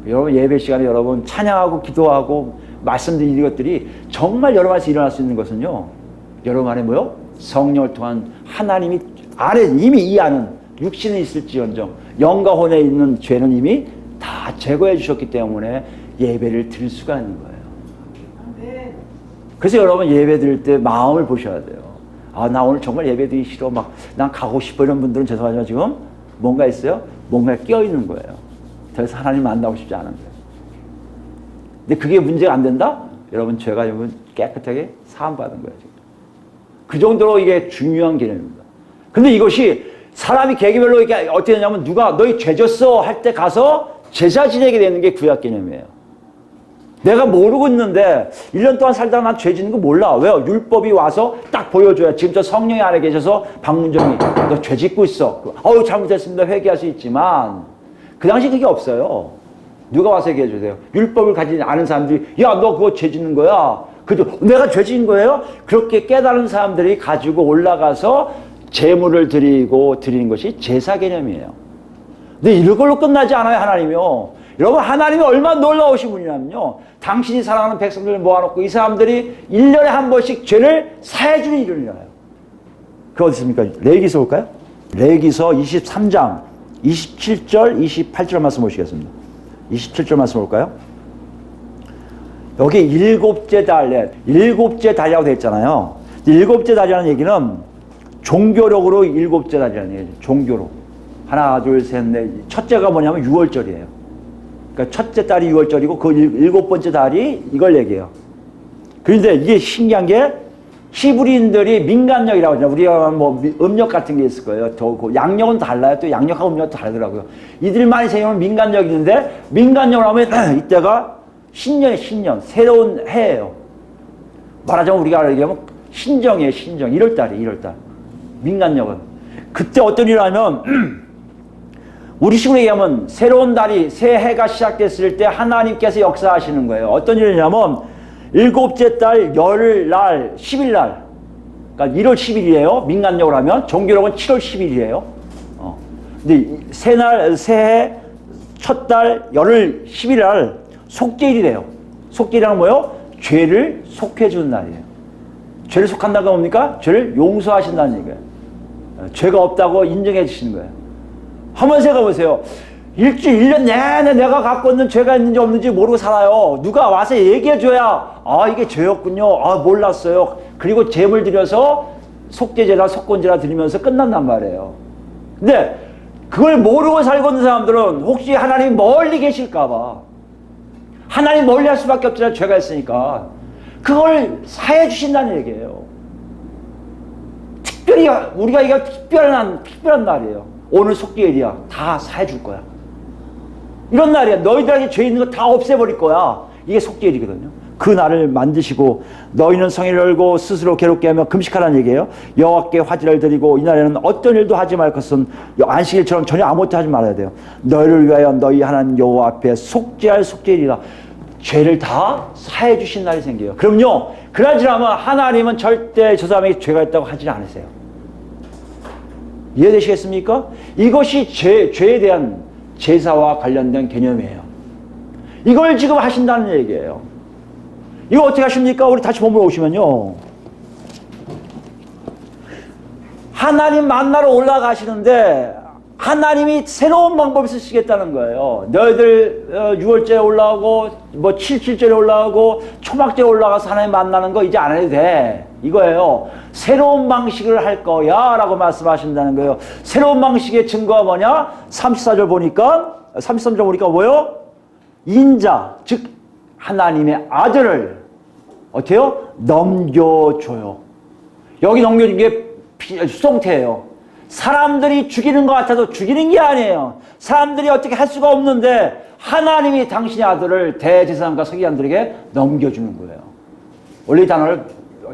여러분 예배 시간에 여러분 찬양하고 기도하고 말씀드리는 것들이 정말 여러분 안에서 일어날 수 있는 것은요, 여러분 안에 뭐요? 성령을 통한 하나님이 안에 이미 이 안은 육신은 있을지언정 영과 혼에 있는 죄는 이미 다 제거해 주셨기 때문에 예배를 드릴 수가 있는 거예요. 그래서 여러분 예배 드릴 때 마음을 보셔야 돼요. 아, 나 오늘 정말 예배 드리기 싫어. 막, 난 가고 싶어. 이런 분들은 죄송하지만 지금 뭔가 있어요? 뭔가에 끼어있는 거예요. 더 이상 하나님 만나고 싶지 않은 거예요. 근데 그게 문제가 안 된다? 여러분, 죄가 여러분 깨끗하게 사함받은 거예요, 지금. 그 정도로 이게 중요한 개념입니다. 근데 이것이 사람이 계기별로 이게 어떻게 되냐면 누가 너희 죄 졌어 할 때 가서 제사 지내게 되는 게 구약 개념이에요. 내가 모르고 있는데 1년 동안 살다가 난 죄 짓는 거 몰라. 왜요? 율법이 와서 딱 보여줘야 지금 저 성령이 안에 계셔서 방문정이 너 죄 짓고 있어. 어우 잘못했습니다. 회개할 수 있지만 그 당시 그게 없어요. 누가 와서 얘기해 주세요. 율법을 가지지 않은 사람들이 야 너 그거 죄 짓는 거야. 그죠? 내가 죄 짓는 거예요? 그렇게 깨달은 사람들이 가지고 올라가서 제물을 드리고 드리는 것이 제사 개념이에요. 근데 이걸로 끝나지 않아요, 하나님이요. 여러분, 하나님이 얼마나 놀라우신 분이냐면요, 당신이 사랑하는 백성들을 모아놓고 이 사람들이 1년에 한 번씩 죄를 사해주는 일을 일어나요. 그 어디 있습니까? 레위기서 볼까요? 레위기서 23장 27절 28절 말씀 보시겠습니다. 27절 말씀 볼까요? 여기 일곱째 달이라고 되어 있잖아요. 일곱째 달이라는 얘기는 종교력으로 일곱째 달이라는 얘기죠. 종교로. 하나, 둘, 셋, 넷. 첫째가 뭐냐면 6월절이에요. 그러니까 첫째 달이 6월절이고 그 일곱 번째 달이 이걸 얘기해요. 그런데 이게 신기한 게 히브리인들이 민간력이라고 하잖아요. 우리가 뭐 음력 같은 게 있을 거예요. 양력은 달라요. 또 양력하고 음력도 다르더라고요. 이들이 많이 생각하면 민간력이 있는데 민간력을 하면 이때가 신년, 새로운 해예요. 말하자면 우리가 얘기하면 신정이에요. 신정. 1월달. 민간력은. 그때 어떤 일을 하면 우리식으로 얘기하면 새로운 달이 새해가 시작됐을 때 하나님께서 역사하시는 거예요. 어떤 일이냐면 일곱째 달 열날 10일날 그러니까 1월 10일이에요. 민간력으로 하면 종교력은 7월 10일이에요. 근데 새해 첫 달 열흘 10일날 속죄일이래요. 속죄일이란 뭐예요? 죄를 속해주는 날이에요. 죄를 속한다가 뭡니까? 죄를 용서하신다는 얘기예요. 죄가 없다고 인정해 주시는 거예요. 한번 생각해보세요. 일주일, 1년 내내 내가 갖고 있는 죄가 있는지 없는지 모르고 살아요. 누가 와서 얘기해줘야 아 이게 죄였군요. 아 몰랐어요. 그리고 제물 드려서 속죄제나 속건제나 드리면서 끝난단 말이에요. 근데 그걸 모르고 살고 있는 사람들은 혹시 하나님이 멀리 계실까봐 하나님 멀리 할 수밖에 없잖아요. 죄가 있으니까. 그걸 사해 주신다는 얘기예요. 특별히 우리가 이거 특별한 날이에요. 오늘 속죄일이야. 다 사해 줄 거야. 이런 날이야. 너희들에게 죄 있는 거 다 없애버릴 거야. 이게 속죄일이거든요. 그 날을 만드시고 너희는 성회를 열고 스스로 괴롭게 하며 금식하라는 얘기예요. 여호와께 화제를 드리고 이날에는 어떤 일도 하지 말 것은 안식일처럼 전혀 아무것도 하지 말아야 돼요. 너희를 위하여 너희 하나님 여호와 앞에 속죄할 속죄일이라. 죄를 다 사해 주신 날이 생겨요. 그럼요, 그러지라면 하나님은 절대 저 사람에게 죄가 있다고 하지 않으세요. 이해되시겠습니까? 이것이 죄에 대한 제사와 관련된 개념이에요. 이걸 지금 하신다는 얘기예요. 이거 어떻게 하십니까? 우리 다시 본문 오시면요, 하나님 만나러 올라가시는데 하나님이 새로운 방법을 쓰시겠다는 거예요. 너희들 6월절에 올라오고 뭐 7절에 올라오고 초막절에 올라가서 하나님 만나는 거 이제 안 해도 돼. 이거예요. 새로운 방식을 할 거야 라고 말씀하신다는 거예요. 새로운 방식의 증거가 뭐냐? 34절 보니까 33절 보니까 뭐요? 인자 즉 하나님의 아들을 어때요? 넘겨줘요. 여기 넘겨준 게 수동태예요. 사람들이 죽이는 것 같아도 죽이는 게 아니에요. 사람들이 어떻게 할 수가 없는데 하나님이 당신의 아들을 대제사장과 서기관들에게 넘겨주는 거예요. 원래 이 단어를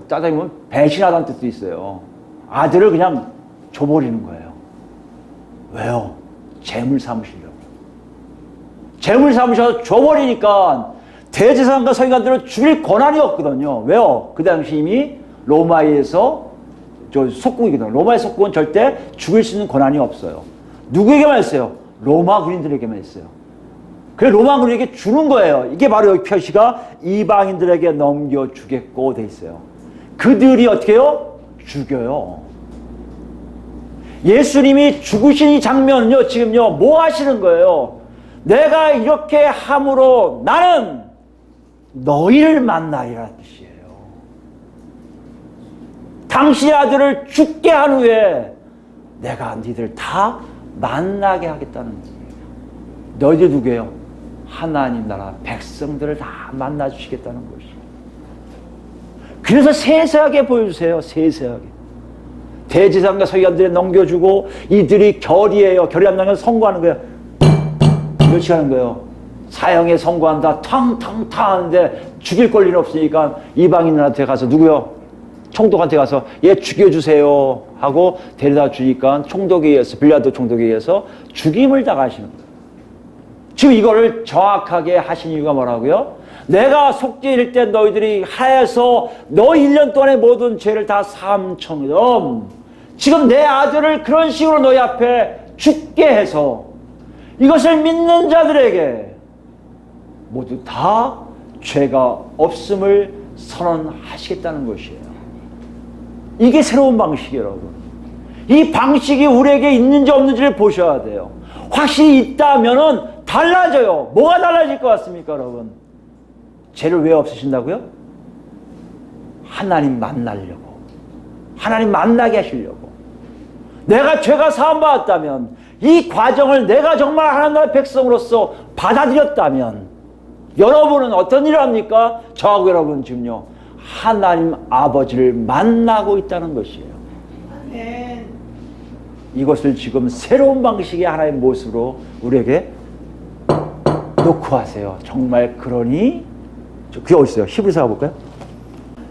따져보면 배신하다는 뜻도 있어요. 아들을 그냥 줘버리는 거예요. 왜요? 재물 삼으시려고. 재물 삼으셔서 줘버리니까 대제사장과 서기관들을 죽일 권한이 없거든요. 왜요? 그 당시 이미 로마에서 속국이거든요. 로마의 속국은 절대 죽일 수 있는 권한이 없어요. 누구에게만 있어요? 로마 군인들에게만 있어요. 그래서 로마 군인에게 주는 거예요. 이게 바로 여기 표시가 이방인들에게 넘겨주겠고 돼 있어요. 그들이 어떻게 해요? 죽여요. 예수님이 죽으신 이 장면은요, 지금요, 뭐 하시는 거예요? 내가 이렇게 함으로 나는 너희를 만나리라는 뜻이에요. 당신의 아들을 죽게 한 후에 내가 너희들 다 만나게 하겠다는 거예요. 너희들 누구예요? 하나님 나라 백성들을 다 만나 주시겠다는 것이에요. 그래서 세세하게 보여주세요. 세세하게. 대제사장과 서기관들에 넘겨주고 이들이 결의해요. 결의한다는 건 선고하는 거예요. 이렇게 하는 거예요. 사형에 선고한다. 탕탕탕 하는데 죽일 권리는 없으니까 이방인들한테 가서 누구요? 총독한테 가서 얘 죽여주세요 하고 데려다 주니까 총독에 의해서 빌라도 총독에 의해서 죽임을 당하시는 거예요. 지금 이거를 정확하게 하신 이유가 뭐라고요? 내가 속죄일 때 너희들이 하여서 너 1년 동안의 모든 죄를 다 삼청이럼 지금 내 아들을 그런 식으로 너희 앞에 죽게 해서 이것을 믿는 자들에게 모두 다 죄가 없음을 선언하시겠다는 것이에요. 이게 새로운 방식이에요, 여러분. 이 방식이 우리에게 있는지 없는지를 보셔야 돼요. 확실히 있다면은 달라져요. 뭐가 달라질 것 같습니까, 여러분? 죄를 왜 없애신다고요? 하나님 만나려고. 하나님 만나게 하시려고. 내가 죄가 사함받았다면 이 과정을 내가 정말 하나님의 백성으로서 받아들였다면 여러분은 어떤 일을 합니까? 저하고 여러분 지금요. 하나님 아버지를 만나고 있다는 것이에요. 아멘. 이것을 지금 새로운 방식의 하나의 모습으로 우리에게 놓고 하세요. 정말 그러니 그게 어디 있어요? 히브리서 가볼까요?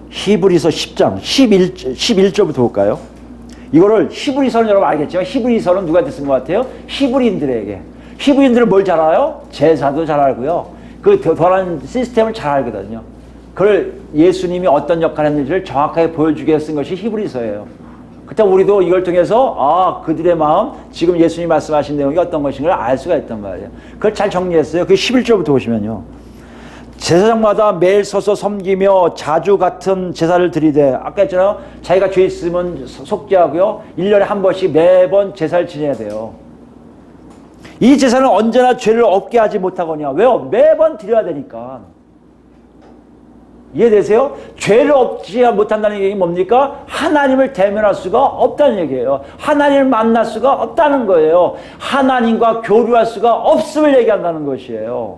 히브리서 10장 11절부터 볼까요? 이거를 히브리서는 여러분 알겠죠? 히브리서는 누구한테 쓴 것 같아요? 히브리인들에게. 히브리인들은 뭘 잘 알아요? 제사도 잘 알고요. 그 더한 시스템을 잘 알거든요. 그걸 예수님이 어떤 역할을 했는지를 정확하게 보여주기 위해 쓴 것이 히브리서예요. 그때 우리도 이걸 통해서 그들의 마음, 지금 예수님이 말씀하신 내용이 어떤 것인가를 알 수가 있단 말이에요. 그걸 잘 정리했어요. 그 11절부터 보시면요. 제사장마다 매일 서서 섬기며 자주 같은 제사를 드리되, 아까 했잖아요. 자기가 죄 있으면 속죄하고요. 1년에 한 번씩 매번 제사를 지내야 돼요. 이 제사는 언제나 죄를 없게 하지 못하거냐. 왜요? 매번 드려야 되니까. 이해되세요? 죄를 없지 못한다는 얘기 뭡니까? 하나님을 대면할 수가 없다는 얘기예요. 하나님을 만날 수가 없다는 거예요. 하나님과 교류할 수가 없음을 얘기한다는 것이에요.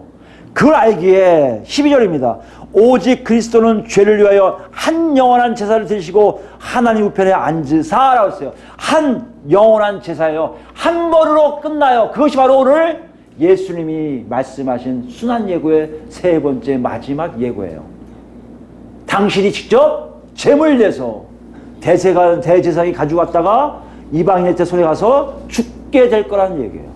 그걸 알기에 12절입니다. 오직 그리스도는 죄를 위하여 한 영원한 제사를 드리시고 하나님 우편에 앉으사라고 했어요. 한 영원한 제사예요. 한 번으로 끝나요. 그것이 바로 오늘 예수님이 말씀하신 순환 예고의 세 번째 마지막 예고예요. 당신이 직접 제물 내서 대제사장이 가져갔다가 이방인한테 손에 가서 죽게 될 거라는 얘기예요.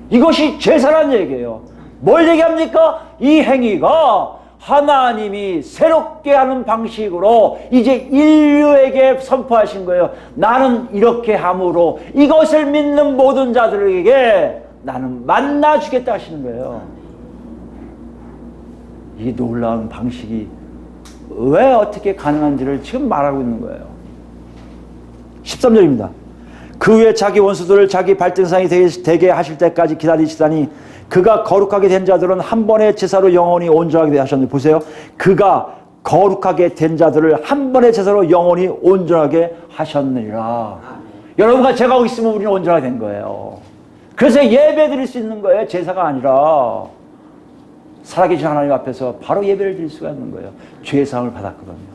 이것이 제사라는 얘기예요. 뭘 얘기합니까? 이 행위가 하나님이 새롭게 하는 방식으로 이제 인류에게 선포하신 거예요. 나는 이렇게 함으로 이것을 믿는 모든 자들에게 나는 만나주겠다 하시는 거예요. 이 놀라운 방식이 왜 어떻게 가능한지를 지금 말하고 있는 거예요. 13절입니다. 그 후에 자기 원수들을 자기 발등상이 되게 하실 때까지 기다리시다니 그가 거룩하게 된 자들은 한 번의 제사로 영원히 온전하게 하셨는데 보세요. 그가 거룩하게 된 자들을 한 번의 제사로 영원히 온전하게 하셨느니라. 여러분과 제가 거기 있으면 우리는 온전하게 된 거예요. 그래서 예배 드릴 수 있는 거예요. 제사가 아니라 살아계신 하나님 앞에서 바로 예배를 드릴 수가 있는 거예요. 죄의 사함을 받았거든요.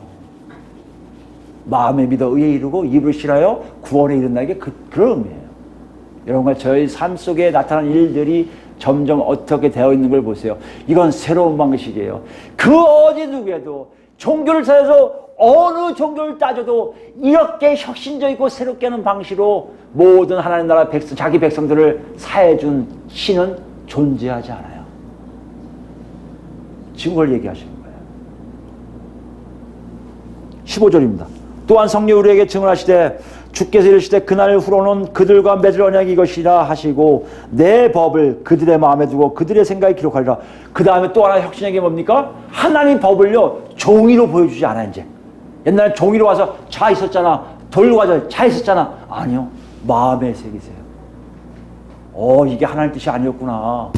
마음에 믿어 의에 이르고 입으로 실하여 구원에 이른다는 게 그런 의미예요. 여러분과 저희 삶 속에 나타나는 일들이 점점 어떻게 되어 있는 걸 보세요. 이건 새로운 방식이에요. 그 어디 누구에도 종교를 찾아서 어느 종교를 따져도 이렇게 혁신적이고 새롭게 하는 방식으로 모든 하나님 나라 백성, 자기 백성들을 사해준 신은 존재하지 않아요. 지금 그걸 얘기하시는 거예요. 15절입니다. 또한 성령 우리에게 증언하시되 주께서 이르시되 그날 후로는 그들과 맺을 언약이 이것이라 하시고 내 법을 그들의 마음에 두고 그들의 생각에 기록하리라. 그 다음에 또 하나 혁신적인 게 뭡니까? 하나님 법을요 종이로 보여주지 않아. 이제 옛날에 종이로 와서 자 있었잖아, 돌고 가자 자 있었잖아. 아니요, 마음에 새기세요. 이게 하나님 뜻이 아니었구나,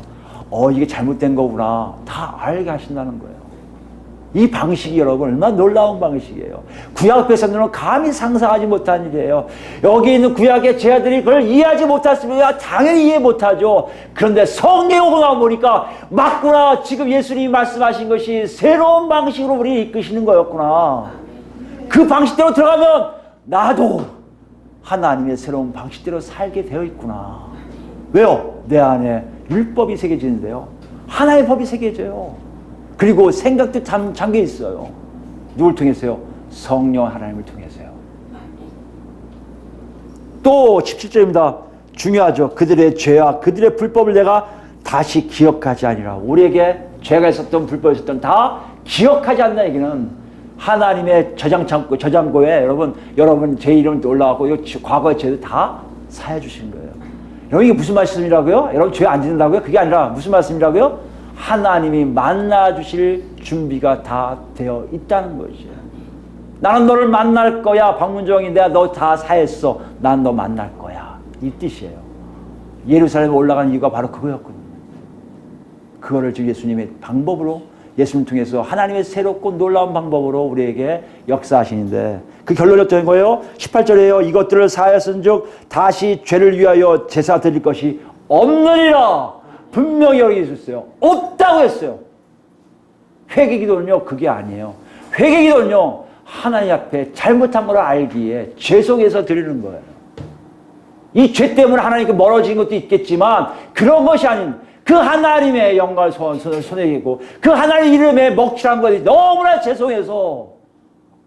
이게 잘못된 거구나, 다 알게 하신다는 거예요. 이 방식이 여러분 얼마나 놀라운 방식이에요. 구약 백성들은 감히 상상하지 못한 일이에요. 여기 있는 구약의 제자들이 그걸 이해하지 못했으면 당연히 이해 못하죠. 그런데 성경에 오고 나보니까 맞구나, 지금 예수님이 말씀하신 것이 새로운 방식으로 우리를 이끄시는 거였구나. 그 방식대로 들어가면 나도 하나님의 새로운 방식대로 살게 되어 있구나. 왜요? 내 안에 율법이 새겨지는데요, 하나의 법이 새겨져요. 그리고 생각도 잠겨 있어요. 누굴 통해서요? 성령 하나님을 통해서요. 또 17절입니다. 중요하죠. 그들의 죄와 그들의 불법을 내가 다시 기억하지 아니라. 우리에게 죄가 있었던 불법이 있었던 다 기억하지 않는 얘기는 하나님의 저장고에 여러분 제 이름 올라가고 과거의 죄도 다 사해 주신 거예요. 여러분 이게 무슨 말씀이라고요? 여러분 죄 안 짓는다고요? 그게 아니라 무슨 말씀이라고요? 하나님이 만나주실 준비가 다 되어 있다는 것이에요. 나는 너를 만날 거야. 박문정이 내가 너 다 사했어. 난 너 만날 거야. 이 뜻이에요. 예루살렘에 올라간 이유가 바로 그거였거든요. 그거를 지금 예수님의 방법으로, 예수님 통해서 하나님의 새롭고 놀라운 방법으로 우리에게 역사하시는데 그 결론이 어떤 거예요? 18절에요. 이것들을 사하였은즉 다시 죄를 위하여 제사 드릴 것이 없느니라. 분명히 여기 있었어요. 없다고 했어요. 회개기도는요 그게 아니에요. 회개기도는요 하나님 앞에 잘못한 걸 알기에 죄송해서 드리는 거예요. 이 죄 때문에 하나님께 멀어진 것도 있겠지만 그런 것이 아닌 그 하나님의 영광을 손에 쥐고 그 하나님 이름에 먹칠한 것이 너무나 죄송해서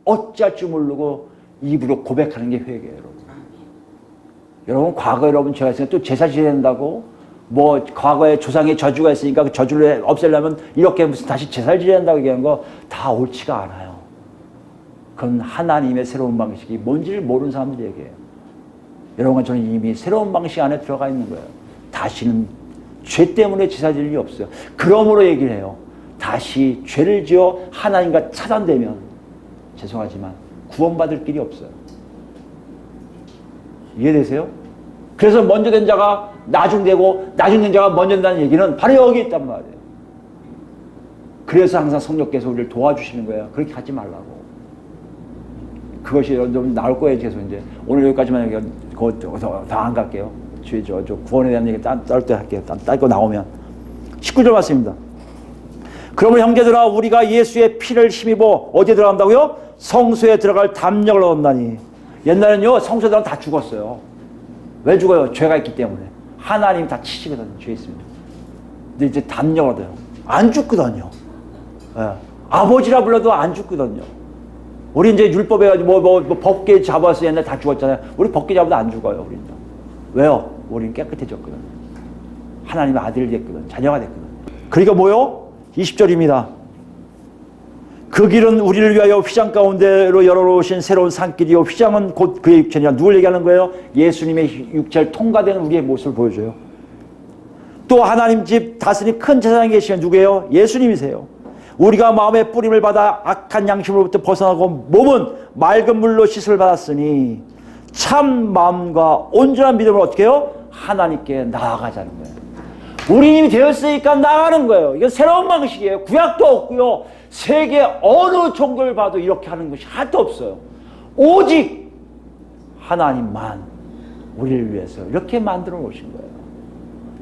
어찌할 줄 모르고 입으로 고백하는 게 회개예요. 여러분 과거에 여러분 죄가 있으니까 또 제사 지내야 된다고 과거에 조상의 저주가 있으니까 그 저주를 없애려면 이렇게 무슨 다시 제사를 지내야 된다고 얘기하는 거 다 옳지가 않아요. 그건 하나님의 새로운 방식이 뭔지를 모르는 사람들이 얘기해요. 여러분과 저는 이미 새로운 방식 안에 들어가 있는 거예요. 다시는 죄 때문에 제사 지을 일이 없어요. 그러므로 얘기를 해요. 다시 죄를 지어 하나님과 차단되면 죄송하지만 구원받을 길이 없어요. 이해되세요? 그래서 먼저 된 자가 나중되고 나중된 자가 먼저 된다는 얘기는 바로 여기 있단 말이에요. 그래서 항상 성령께서 우리를 도와주시는 거예요. 그렇게 하지 말라고. 그것이 좀 나올 거예요. 계속 이제 오늘 여기까지만 얘기하고 더 안 갈게요. 저 구원에 대한 얘기 딸 때 할게요. 딸 거 나오면 19절 말씀입니다. 그러면 형제들아 우리가 예수의 피를 힘입어 어디에 들어간다고요? 성소에 들어갈 담력을 얻나니. 옛날에는요 성소에 들어가면 다 죽었어요. 왜 죽어요? 죄가 있기 때문에. 하나님이 다 치시거든요. 죄 있습니다. 근데 이제 담력을 얻어요. 안 죽거든요. 예. 아버지라 불러도 안 죽거든요. 우리 이제 율법에 가지고 법계 잡아서 옛날에 다 죽었잖아요. 우리 법계 잡아도 안 죽어요. 우리는. 왜요? 우리는 깨끗해졌거든요. 하나님의 아들이 됐거든. 자녀가 됐거든. 그러니까 뭐요? 20절입니다. 그 길은 우리를 위하여 휘장 가운데로 열어놓으신 새로운 산길이요. 휘장은 곧 그의 육체니라. 누굴 얘기하는 거예요? 예수님의 육체를 통과되는 우리의 모습을 보여줘요. 또 하나님 집 다스린 큰 제사장이 계시면 누구예요? 예수님이세요. 우리가 마음의 뿌림을 받아 악한 양심으로부터 벗어나고 몸은 맑은 물로 씻음을 받았으니 참 마음과 온전한 믿음을 어떻게 해요? 하나님께 나아가자는 거예요. 우리 힘이 되었으니까 나가는 거예요. 이건 새로운 방식이에요. 구약도 없고요. 세계 어느 종교를 봐도 이렇게 하는 것이 하나도 없어요. 오직 하나님만 우리를 위해서 이렇게 만들어 놓으신 거예요.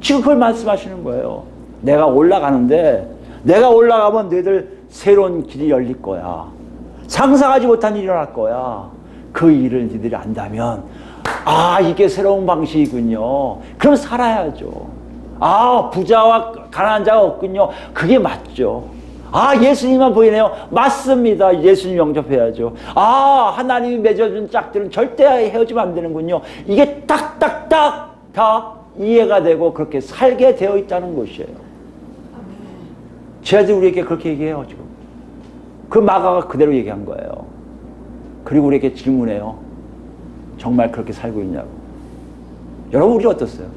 지금 그걸 말씀하시는 거예요. 내가 올라가는데 내가 올라가면 너희들 새로운 길이 열릴 거야. 상상하지 못한 일이 일어날 거야. 그 일을 너희들이 안다면 아 이게 새로운 방식이군요. 그럼 살아야죠. 아 부자와 가난한 자가 없군요. 그게 맞죠. 아 예수님만 보이네요. 맞습니다. 예수님 영접해야죠. 아 하나님이 맺어준 짝들은 절대 헤어지면 안 되는군요. 이게 딱딱딱 다 이해가 되고 그렇게 살게 되어 있다는 것이에요. 제자들이 우리에게 그렇게 얘기해요. 지금 그 마가가 그대로 얘기한 거예요. 그리고 우리에게 질문해요. 정말 그렇게 살고 있냐고. 여러분 우리 어떻어요?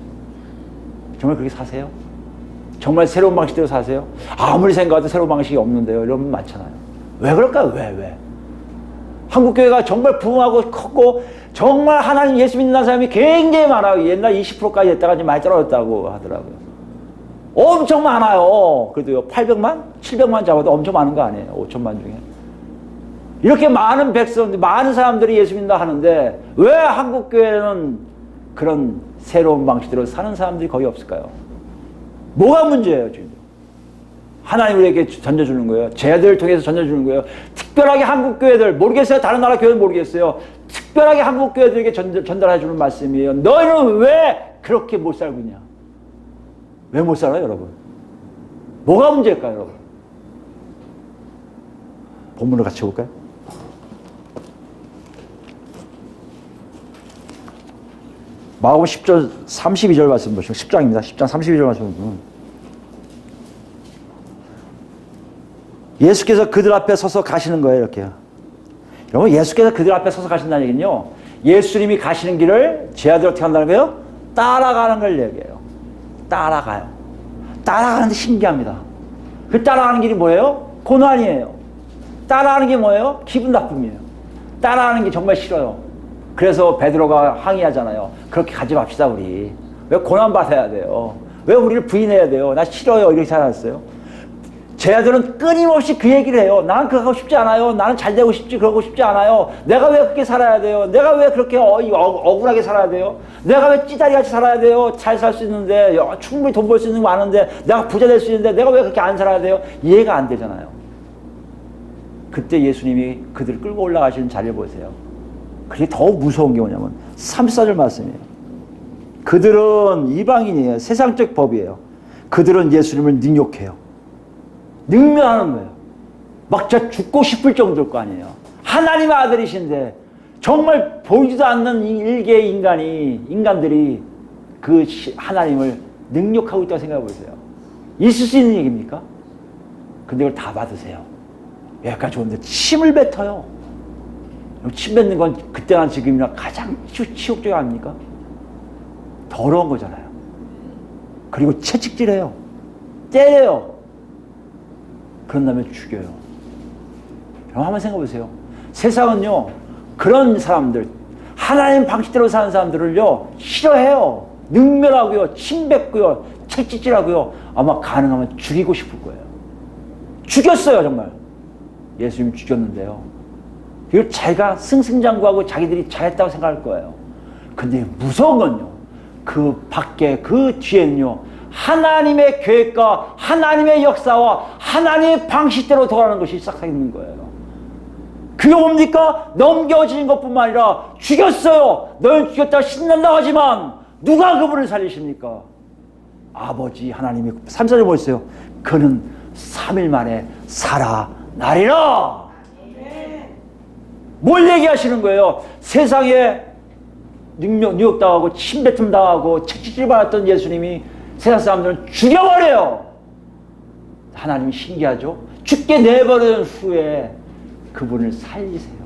정말 그렇게 사세요? 정말 새로운 방식대로 사세요? 아무리 생각해도 새로운 방식이 없는데요. 이런 분 많잖아요. 왜 그럴까요? 왜? 한국교회가 정말 부흥하고 컸고 정말 하나님 예수 믿는 사람이 굉장히 많아요. 옛날 20%까지 됐다가 지금 많이 떨어졌다고 하더라고요. 엄청 많아요. 그래도요 800만? 700만 잡아도 엄청 많은 거 아니에요. 5천만 중에. 이렇게 많은 백성, 많은 사람들이 예수 믿는다 하는데 왜 한국교회는 그런 새로운 방식대로 사는 사람들이 거의 없을까요? 뭐가 문제예요 지금? 하나님 우리에게 던져주는 거예요. 제자들을 통해서 던져주는 거예요. 특별하게 한국교회들 모르겠어요. 다른 나라 교회는 모르겠어요. 특별하게 한국교회들에게 전달해주는 말씀이에요. 너희는 왜 그렇게 못 살고 있냐? 왜 못 살아요 여러분? 뭐가 문제일까요 여러분? 본문을 같이 볼까요? 마가복음 10장 32절 말씀 보시고 10장입니다. 10장 32절 말씀 보면 예수께서 그들 앞에 서서 가시는 거예요. 이렇게요. 여러분 예수께서 그들 앞에 서서 가신다는 얘기는요. 예수님이 가시는 길을 제자들이 어떻게 한다는 거예요? 따라가는 걸 얘기해요. 따라가요. 따라가는데 신기합니다. 그 따라가는 길이 뭐예요? 고난이에요. 따라가는 게 뭐예요? 기분 나쁨이에요. 따라가는 게 정말 싫어요. 그래서 베드로가 항의하잖아요. 그렇게 가지 맙시다 우리. 왜 고난 받아야 돼요? 왜 우리를 부인해야 돼요? 나 싫어요. 이렇게 살았어요. 제자들은 끊임없이 그 얘기를 해요. 나는 그거 하고 싶지 않아요. 나는 잘 되고 싶지 그러고 싶지 않아요. 내가 왜 그렇게 살아야 돼요? 내가 왜 그렇게 억울하게 살아야 돼요? 내가 왜 찌다리같이 살아야 돼요? 잘 살 수 있는데 충분히 돈 벌 수 있는 거 많은데 내가 부자 될 수 있는데 내가 왜 그렇게 안 살아야 돼요? 이해가 안 되잖아요. 그때 예수님이 그들을 끌고 올라가시는 자리를 보세요. 그게 더 무서운 게 뭐냐면 34절 말씀이에요. 그들은 이방인이에요. 세상적 법이에요. 그들은 예수님을 능욕해요. 능멸하는 거예요. 막 진짜 죽고 싶을 정도일 거 아니에요. 하나님의 아들이신데 정말 보이지도 않는 일개의 인간들이 그 하나님을 능욕하고 있다고 생각해 보세요. 있을 수 있는 얘기입니까? 근데 이걸 다 받으세요. 여기까지 오는데 침을 뱉어요. 침 뱉는 건 그때나 지금이나 가장 치욕적이 아닙니까? 더러운 거잖아요. 그리고 채찍질해요. 때려요. 그런 다음에 죽여요. 여러분 한번 생각해 보세요. 세상은요 그런 사람들 하나님 방식대로 사는 사람들을요 싫어해요. 능멸하고요. 침 뱉고요. 채찍질하고요. 아마 가능하면 죽이고 싶을 거예요. 죽였어요 정말. 예수님 죽였는데요. 이걸 자기가 승승장구하고 자기들이 잘했다고 생각할 거예요. 근데 무서운 건요. 그 밖에 그 뒤에는요. 하나님의 계획과 하나님의 역사와 하나님의 방식대로 돌아가는 것이 싹 있는 거예요. 그게 뭡니까? 넘겨지는 것뿐만 아니라 죽였어요. 너희는 죽였다고 신난다고 하지만 누가 그분을 살리십니까? 아버지 하나님이 3절에 보였어요. 그는 3일 만에 살아나리라. 뭘 얘기하시는 거예요? 세상에 뉴욕당하고 침뱉음 당하고 채찍질 받았던 예수님이 세상 사람들은 죽여버려요. 하나님이 신기하죠? 죽게 내버린 후에 그분을 살리세요.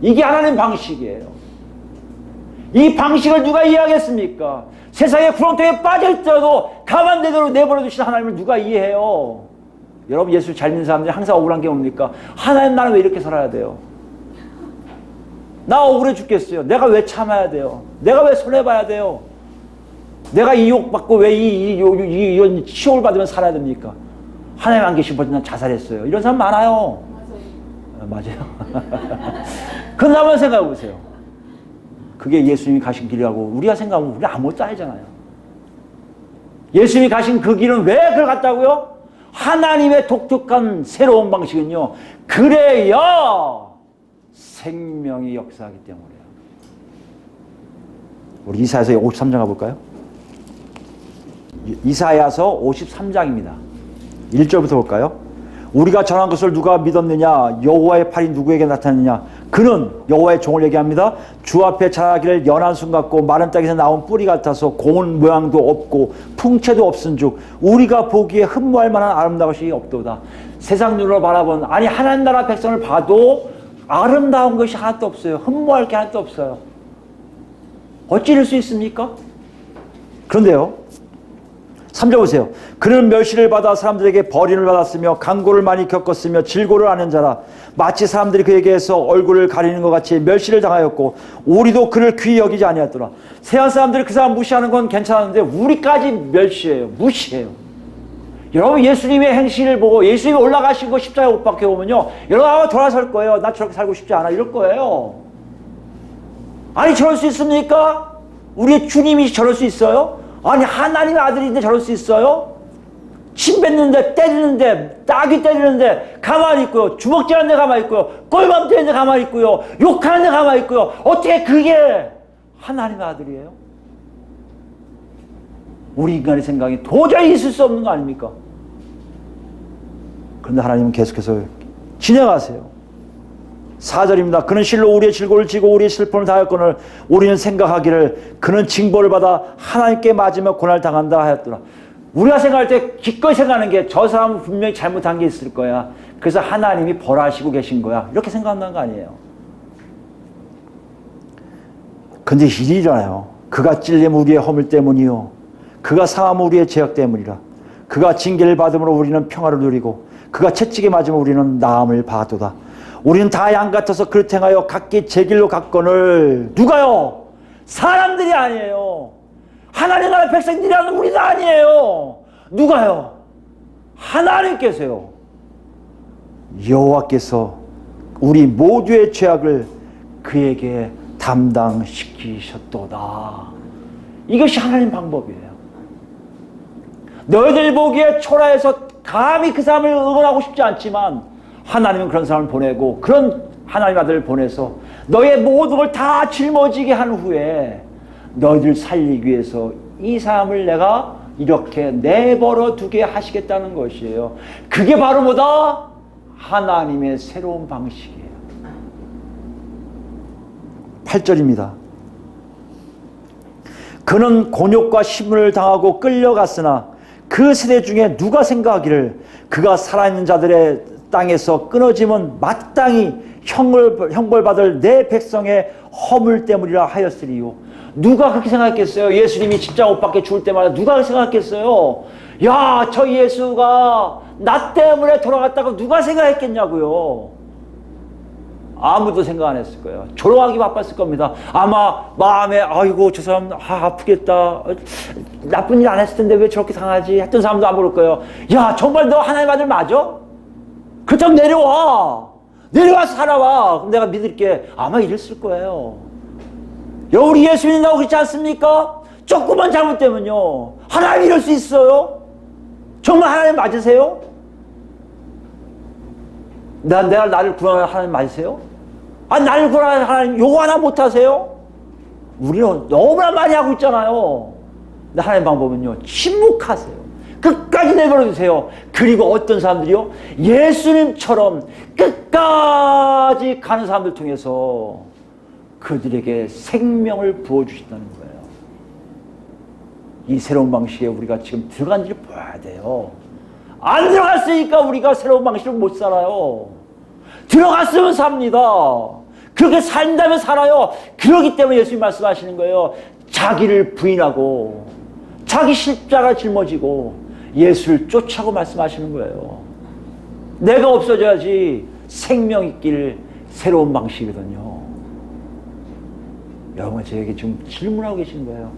이게 하나님 방식이에요. 이 방식을 누가 이해하겠습니까? 세상에 구렁텅이에 빠져있더라도 가만대로 내버려 두신 하나님을 누가 이해해요? 여러분 예수 잘 믿는 사람들이 항상 억울한 게 뭡니까? 하나님 나는 왜 이렇게 살아야 돼요? 나 억울해 죽겠어요. 내가 왜 참아야 돼요? 내가 왜 손해봐야 돼요? 내가 이 욕받고 왜 이런 치욕을 받으면 살아야 됩니까? 하나님 안 계신 버튼 난 자살했어요. 이런 사람 많아요. 맞아요. 그건 한번 생각해 보세요. 그게 예수님이 가신 길이라고 우리가 생각하면 우리 아무것도 아니잖아요. 예수님이 가신 그 길은 왜 그걸 갔다고요? 하나님의 독특한 새로운 방식은요, 그래야 생명이 역사하기 때문이에요. 우리 이사야서 53장 가볼까요? 이사야서 53장입니다. 1절부터 볼까요? 우리가 전한 것을 누가 믿었느냐? 여호와의 팔이 누구에게 나타났느냐? 그는 여호와의 종을 얘기합니다. 주 앞에 자라기를 연한 순 같고 마른 땅에서 나온 뿌리 같아서 고운 모양도 없고 풍채도 없은즉 우리가 보기에 흠모할 만한 아름다운 것이 없도다. 세상 눈으로 바라본 아니 하나님 나라 백성을 봐도 아름다운 것이 하나도 없어요. 흠모할 게 하나도 없어요. 어찌 이럴 수 있습니까? 그런데요, 3절 보세요. 그는 멸시를 받아 사람들에게 버림을 받았으며 강고를 많이 겪었으며 질고를 아는 자라. 마치 사람들이 그에게서 얼굴을 가리는 것 같이 멸시를 당하였고 우리도 그를 귀히 여기지 아니하였더라. 세상 사람들이 그 사람 무시하는 건 괜찮은데 우리까지 멸시해요. 무시해요. 여러분 예수님의 행실을 보고 예수님이 올라가시고 십자가에 못 박혀 보면요, 여러분 아마 돌아설 거예요. 나 저렇게 살고 싶지 않아 이럴 거예요. 아니 저럴 수 있습니까? 우리의 주님이 저럴 수 있어요? 아니 하나님의 아들인데 저럴 수 있어요? 침 뱉는데 때리는데 따귀 때리는데 가만히 있고요. 주먹질하는데 가만히 있고요. 꼴밤 때리는데 가만히 있고요. 욕하는데 가만히 있고요. 어떻게 그게 하나님의 아들이에요? 우리 인간의 생각이 도저히 있을 수 없는 거 아닙니까? 그런데 하나님은 계속해서 진행하세요. 4절입니다. 그는 실로 우리의 질고를 지고 우리의 슬픔을 다하였거늘 우리는 생각하기를 그는 징벌을 받아 하나님께 맞으며 고난을 당한다 하였더라. 우리가 생각할 때 기꺼이 생각하는 게 저 사람은 분명히 잘못한 게 있을 거야. 그래서 하나님이 벌하시고 계신 거야. 이렇게 생각한다는 거 아니에요. 근데 일이잖아요. 그가 찔림 우리의 허물 때문이요 그가 상함 우리의 죄악 때문이라. 그가 징계를 받음으로 우리는 평화를 누리고 그가 채찍에 맞으면 우리는 나음을 받도다. 우리는 다 양 같아서 그릇 행하여 각기 제 길로 갔거늘 누가요? 사람들이 아니에요. 하나님 나라의 백성들이라는 우리도 아니에요. 누가요? 하나님께서요. 여호와께서 우리 모두의 죄악을 그에게 담당시키셨도다. 이것이 하나님 방법이에요. 너희들 보기에 초라해서 감히 그 사람을 응원하고 싶지 않지만 하나님은 그런 사람을 보내고 그런 하나님 아들을 보내서 너의 모든 걸 다 짊어지게 한 후에 너희들 살리기 위해서 이 사람을 내가 이렇게 내버려 두게 하시겠다는 것이에요. 그게 바로 뭐다? 하나님의 새로운 방식이에요. 8절입니다. 그는 곤욕과 심문을 당하고 끌려갔으나 그 세대 중에 누가 생각하기를 그가 살아있는 자들의 땅에서 끊어지면 마땅히 형벌받을 내 백성의 허물 때문이라 하였으리요. 누가 그렇게 생각했겠어요? 예수님이 십자가 못 박혀 죽을 때마다 누가 그렇게 생각했겠어요? 야, 저 예수가 나 때문에 돌아갔다고 누가 생각했겠냐고요. 아무도 생각 안 했을 거예요. 조롱하기 바빴을 겁니다. 아마 마음에 아이고 저 사람 아프겠다, 나쁜 일 안 했을 텐데 왜 저렇게 상하지 했던 사람도 안 모를 거예요. 야, 정말 너 하나님 아들 맞아? 그렇다면 내려와서 살아와. 그럼 내가 믿을게. 아마 이랬을 거예요. 우리 예수 믿는다고 그렇지 않습니까? 조금만 잘못되면요 하나님 이럴 수 있어요? 정말 하나님 맞으세요? 내가 나를 구원하는 하나님 맞으세요? 아니 나를 구원하는 하나님 요거 하나 못하세요? 우리는 너무나 많이 하고 있잖아요. 근데 하나님 방법은요, 침묵하세요. 끝까지 내버려 두세요. 그리고 어떤 사람들이요? 예수님처럼 끝까지 가는 사람들 통해서 그들에게 생명을 부어주신다는 거예요. 이 새로운 방식에 우리가 지금 들어간지를 봐야 돼요. 안 들어갔으니까 우리가 새로운 방식을 못 살아요. 들어갔으면 삽니다. 그렇게 산다면 살아요. 그렇기 때문에 예수님 말씀하시는 거예요. 자기를 부인하고 자기 십자가 짊어지고 예수를 쫓아고 말씀하시는 거예요. 내가 없어져야지 생명 있길 새로운 방식이거든요. 여러분 저에게 지금 질문하고 계신 거예요.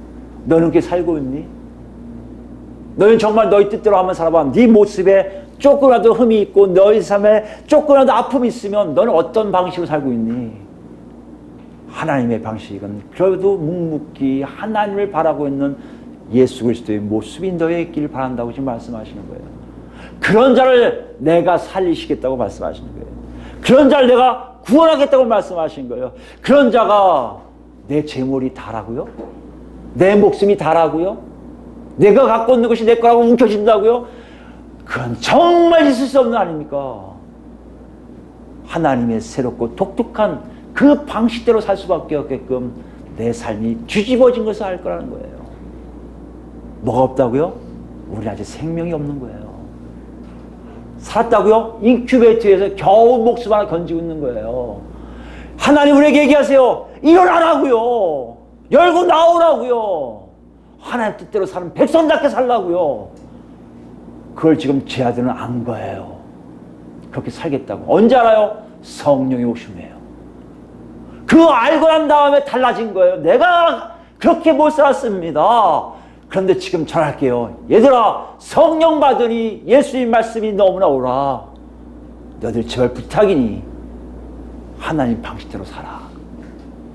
너는 그렇게 살고 있니? 너는 정말 너희 뜻대로 한번 살아봐. 네 모습에 조금이라도 흠이 있고 너희 삶에 조금이라도 아픔이 있으면 너는 어떤 방식으로 살고 있니? 하나님의 방식은 그래도 묵묵히 하나님을 바라고 있는 예수 그리스도의 모습이 너에 있기를 바란다고 지금 말씀하시는 거예요. 그런 자를 내가 살리시겠다고 말씀하시는 거예요. 그런 자를 내가 구원하겠다고 말씀하신 거예요. 그런 자가 내 재물이 다라고요? 내 목숨이 다라고요? 내가 갖고 있는 것이 내 거라고 움켜진다고요? 그건 정말 있을 수 없는 아닙니까? 하나님의 새롭고 독특한 그 방식대로 살 수밖에 없게끔 내 삶이 뒤집어진 것을 알 거라는 거예요. 뭐가 없다고요? 우리 아직 생명이 없는 거예요. 살았다고요? 인큐베이터에서 겨우 목숨 하나 건지고 있는 거예요. 하나님 우리에게 얘기하세요. 일어나라고요. 열고 나오라고요. 하나님 뜻대로 사는 백성답게 살라고요. 그걸 지금 제 아들은 안 거예요. 그렇게 살겠다고. 언제 알아요? 성령이 오심이에요. 그거 알고 난 다음에 달라진 거예요. 내가 그렇게 못 살았습니다. 그런데 지금 전할게요. 얘들아, 성령 받으니 예수님 말씀이 너무나 오라. 너들 제발 부탁이니 하나님 방식대로 살아.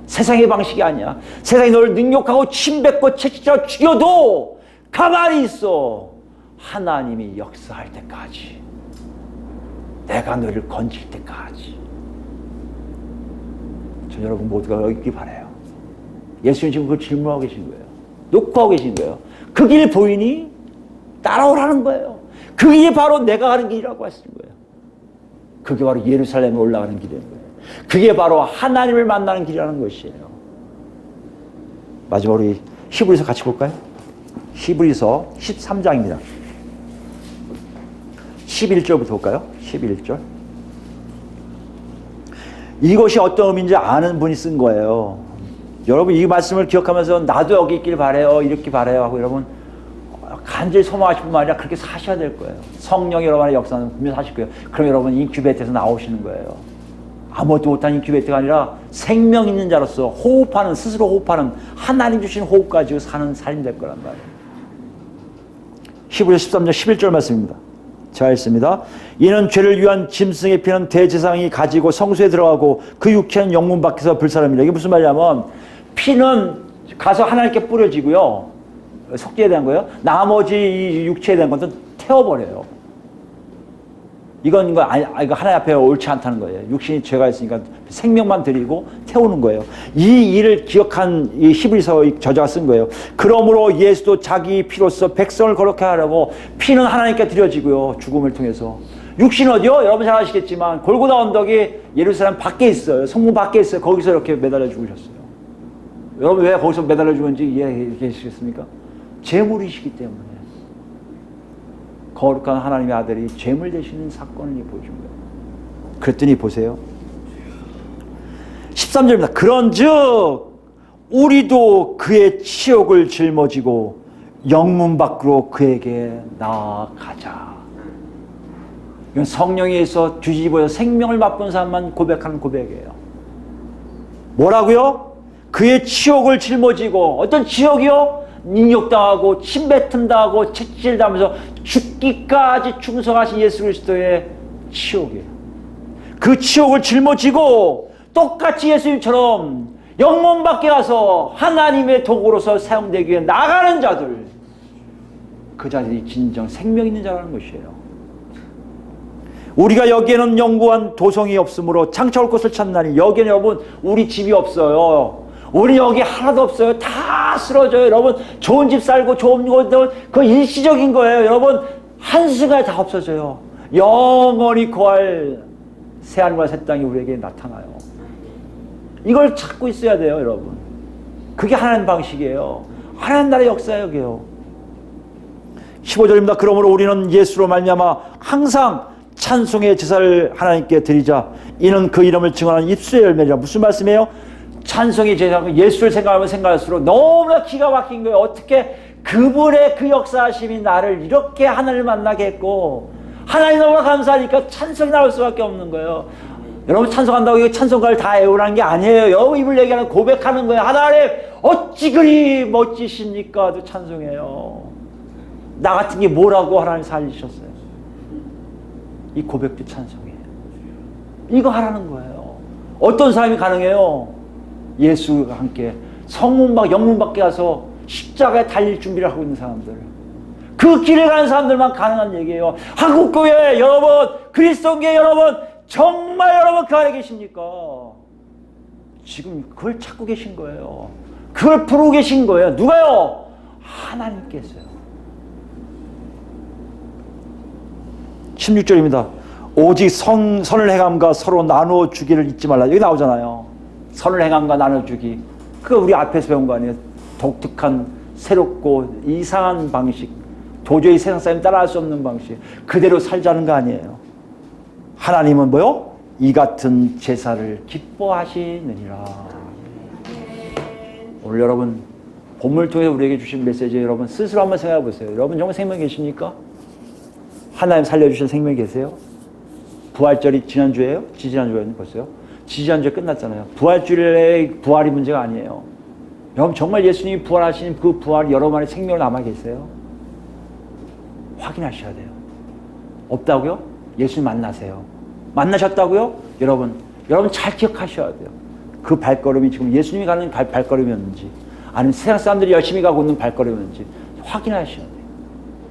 세상의 방식이 아니야. 세상이 너를 능욕하고 침뱉고 채찍질하고 죽여도 가만히 있어. 하나님이 역사할 때까지, 내가 너를 건질 때까지. 저 여러분 모두가 여기 있기 바라요. 예수님 지금 그걸 질문하고 계신 거예요. 놓고 하고 계신 거예요. 그 길 보이니? 따라오라는 거예요. 그 길이 바로 내가 가는 길이라고 하시는 거예요. 그게 바로 예루살렘에 올라가는 길이라는 거예요. 그게 바로 하나님을 만나는 길이라는 것이에요. 마지막으로 우리 히브리서 같이 볼까요? 히브리서 13장입니다. 11절부터 볼까요? 11절. 이것이 어떤 의미인지 아는 분이 쓴 거예요. 여러분 이 말씀을 기억하면서 나도 여기 있길 바라요, 이렇게 바라요 하고 여러분 간절히 소망하실 뿐만 아니라 그렇게 사셔야 될 거예요. 성령이 여러분 안에 역사는 분명히 하실 거예요. 그럼 여러분 인큐베이터에서 나오시는 거예요. 아무것도 못한 인큐베이터가 아니라 생명 있는 자로서 호흡하는, 스스로 호흡하는 하나님 주신 호흡 가지고 사는 삶이 될 거란 말이에요. 히브리서 13장 11절 말씀입니다. 자, 읽습니다. 이는 죄를 위한 짐승의 피는 대제사장이 가지고 성소에 들어가고 그 육체는 영문 밖에서 불사릅니다. 이게 무슨 말이냐면 피는 가서 하나님께 뿌려지고요. 속죄에 대한 거예요. 나머지 이 육체에 대한 것은 태워버려요. 이거 하나님 앞에 옳지 않다는 거예요. 육신이 죄가 있으니까 생명만 드리고 태우는 거예요. 이 일을 기억한 이 히브리서 저자가 쓴 거예요. 그러므로 예수도 자기 피로써 백성을 거룩하게 하려고 피는 하나님께 드려지고요. 죽음을 통해서. 육신 어디요? 여러분 잘 아시겠지만 골고다 언덕이 예루살렘 밖에 있어요. 성문 밖에 있어요. 거기서 이렇게 매달려 죽으셨어요. 여러분 왜 거기서 매달려 죽은지 이해해 계시겠습니까? 제물이시기 때문에. 거룩한 하나님의 아들이 죄물 되시는 사건을 보여준 거예요. 그랬더니 보세요. 13절입니다. 그런즉 우리도 그의 치욕을 짊어지고 영문 밖으로 그에게 나아가자. 이건 성령에서 뒤집어서 생명을 맛본 사람만 고백하는 고백이에요. 뭐라고요? 그의 치욕을 짊어지고, 어떤 치욕이요? 능욕당하고 침뱉음당하고 채찍질당하면서 죽기까지 충성하신 예수 그리스도의 치욕이에요. 그 치욕을 짊어지고 똑같이 예수님처럼 영문 밖에 가서 하나님의 도구로서 사용되기 위해 나가는 자들, 그 자들이 진정 생명 있는 자라는 것이에요. 우리가 여기에는 영구한 도성이 없으므로 장차올 곳을 찾나니, 여기에는 여러분 우리 집이 없어요. 우리 여기 하나도 없어요. 다 쓰러져요. 여러분 좋은 집 살고 좋은 곳, 그거 일시적인 거예요. 여러분 한순간에 다 없어져요. 영원히 거할 새하늘과 새 땅이 우리에게 나타나요. 이걸 찾고 있어야 돼요, 여러분. 그게 하나님 방식이에요. 하나님 나라의 역사역이에요. 15절입니다. 그러므로 우리는 예수로 말미암아 항상 찬송의 제사를 하나님께 드리자. 이는 그 이름을 증언하는 입술의 열매라. 무슨 말씀이에요? 찬송의 제사, 예수를 생각하면 생각할수록 너무나 기가 막힌 거예요. 어떻게 그분의 그 역사하심이 나를 이렇게 하나님을 만나게 했고, 하나님 너무나 감사하니까 찬송이 나올 수밖에 없는 거예요. 여러분 찬송한다고 이거 찬송가를 다 외우라는 게 아니에요. 여러분 입을 얘기하는 고백하는 거예요. 하나님 어찌 그리 멋지십니까? 또 찬송해요. 나 같은 게 뭐라고 하나님 살리셨어요. 이 고백도 찬송이에요. 이거 하라는 거예요. 어떤 사람이 가능해요? 예수와 함께 성문 밖 영문 밖에 가서 십자가에 달릴 준비를 하고 있는 사람들, 그 길을 가는 사람들만 가능한 얘기예요. 한국교회 여러분, 그리스도인교회 여러분, 정말 여러분 그 안에 계십니까? 지금 그걸 찾고 계신 거예요. 그걸 부르고 계신 거예요. 누가요? 하나님께서요. 16절입니다. 오직 선을 행함과 서로 나누어 주기를 잊지 말라. 여기 나오잖아요. 선을 행함과 나누어 주기. 그거 우리 앞에서 배운 거 아니에요? 독특한, 새롭고 이상한 방식. 도저히 세상 사람이 따라할 수 없는 방식. 그대로 살자는 거 아니에요. 하나님은 뭐요? 이 같은 제사를 기뻐하시느니라. 오늘 여러분 본문을 통해서 우리에게 주신 메시지 여러분 스스로 한번 생각해 보세요. 여러분 정말 생명 계십니까? 하나님 살려주신 생명 계세요? 부활절이 지난주예요? 지지난주였는데 벌써요? 지지난주에 끝났잖아요. 부활주일에 부활이 문제가 아니에요. 여러분 정말 예수님이 부활하신 그 부활이 여러분 안에 생명으로 남아 계세요? 확인하셔야 돼요. 없다고요? 예수님 만나세요. 만나셨다고요? 여러분 잘 기억하셔야 돼요. 그 발걸음이 지금 예수님이 가는 발걸음이었는지 아니면 세상 사람들이 열심히 가고 있는 발걸음이었는지 확인하셔야 돼요.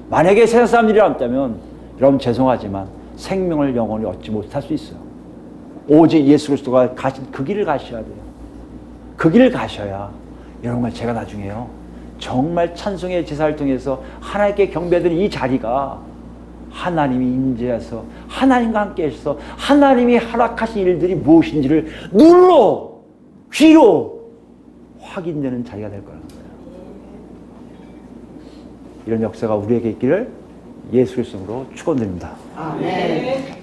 만약에 세상 사람들이 없다면 여러분 죄송하지만 생명을 영원히 얻지 못할 수 있어요. 오직 예수 그리스도가 가신 그 길을 가셔야 돼요. 그 길을 가셔야 여러분 제가 나중에요 정말 찬송의 제사를 통해서 하나님께 경배드리는 이 자리가 하나님이 임재해서 하나님과 함께 하셔서 하나님이 허락하신 일들이 무엇인지를 눈으로 귀로 확인되는 자리가 될 거라는 거예요. 이런 역사가 우리에게 있기를 예수 그리스도로 축원드립니다. 아멘.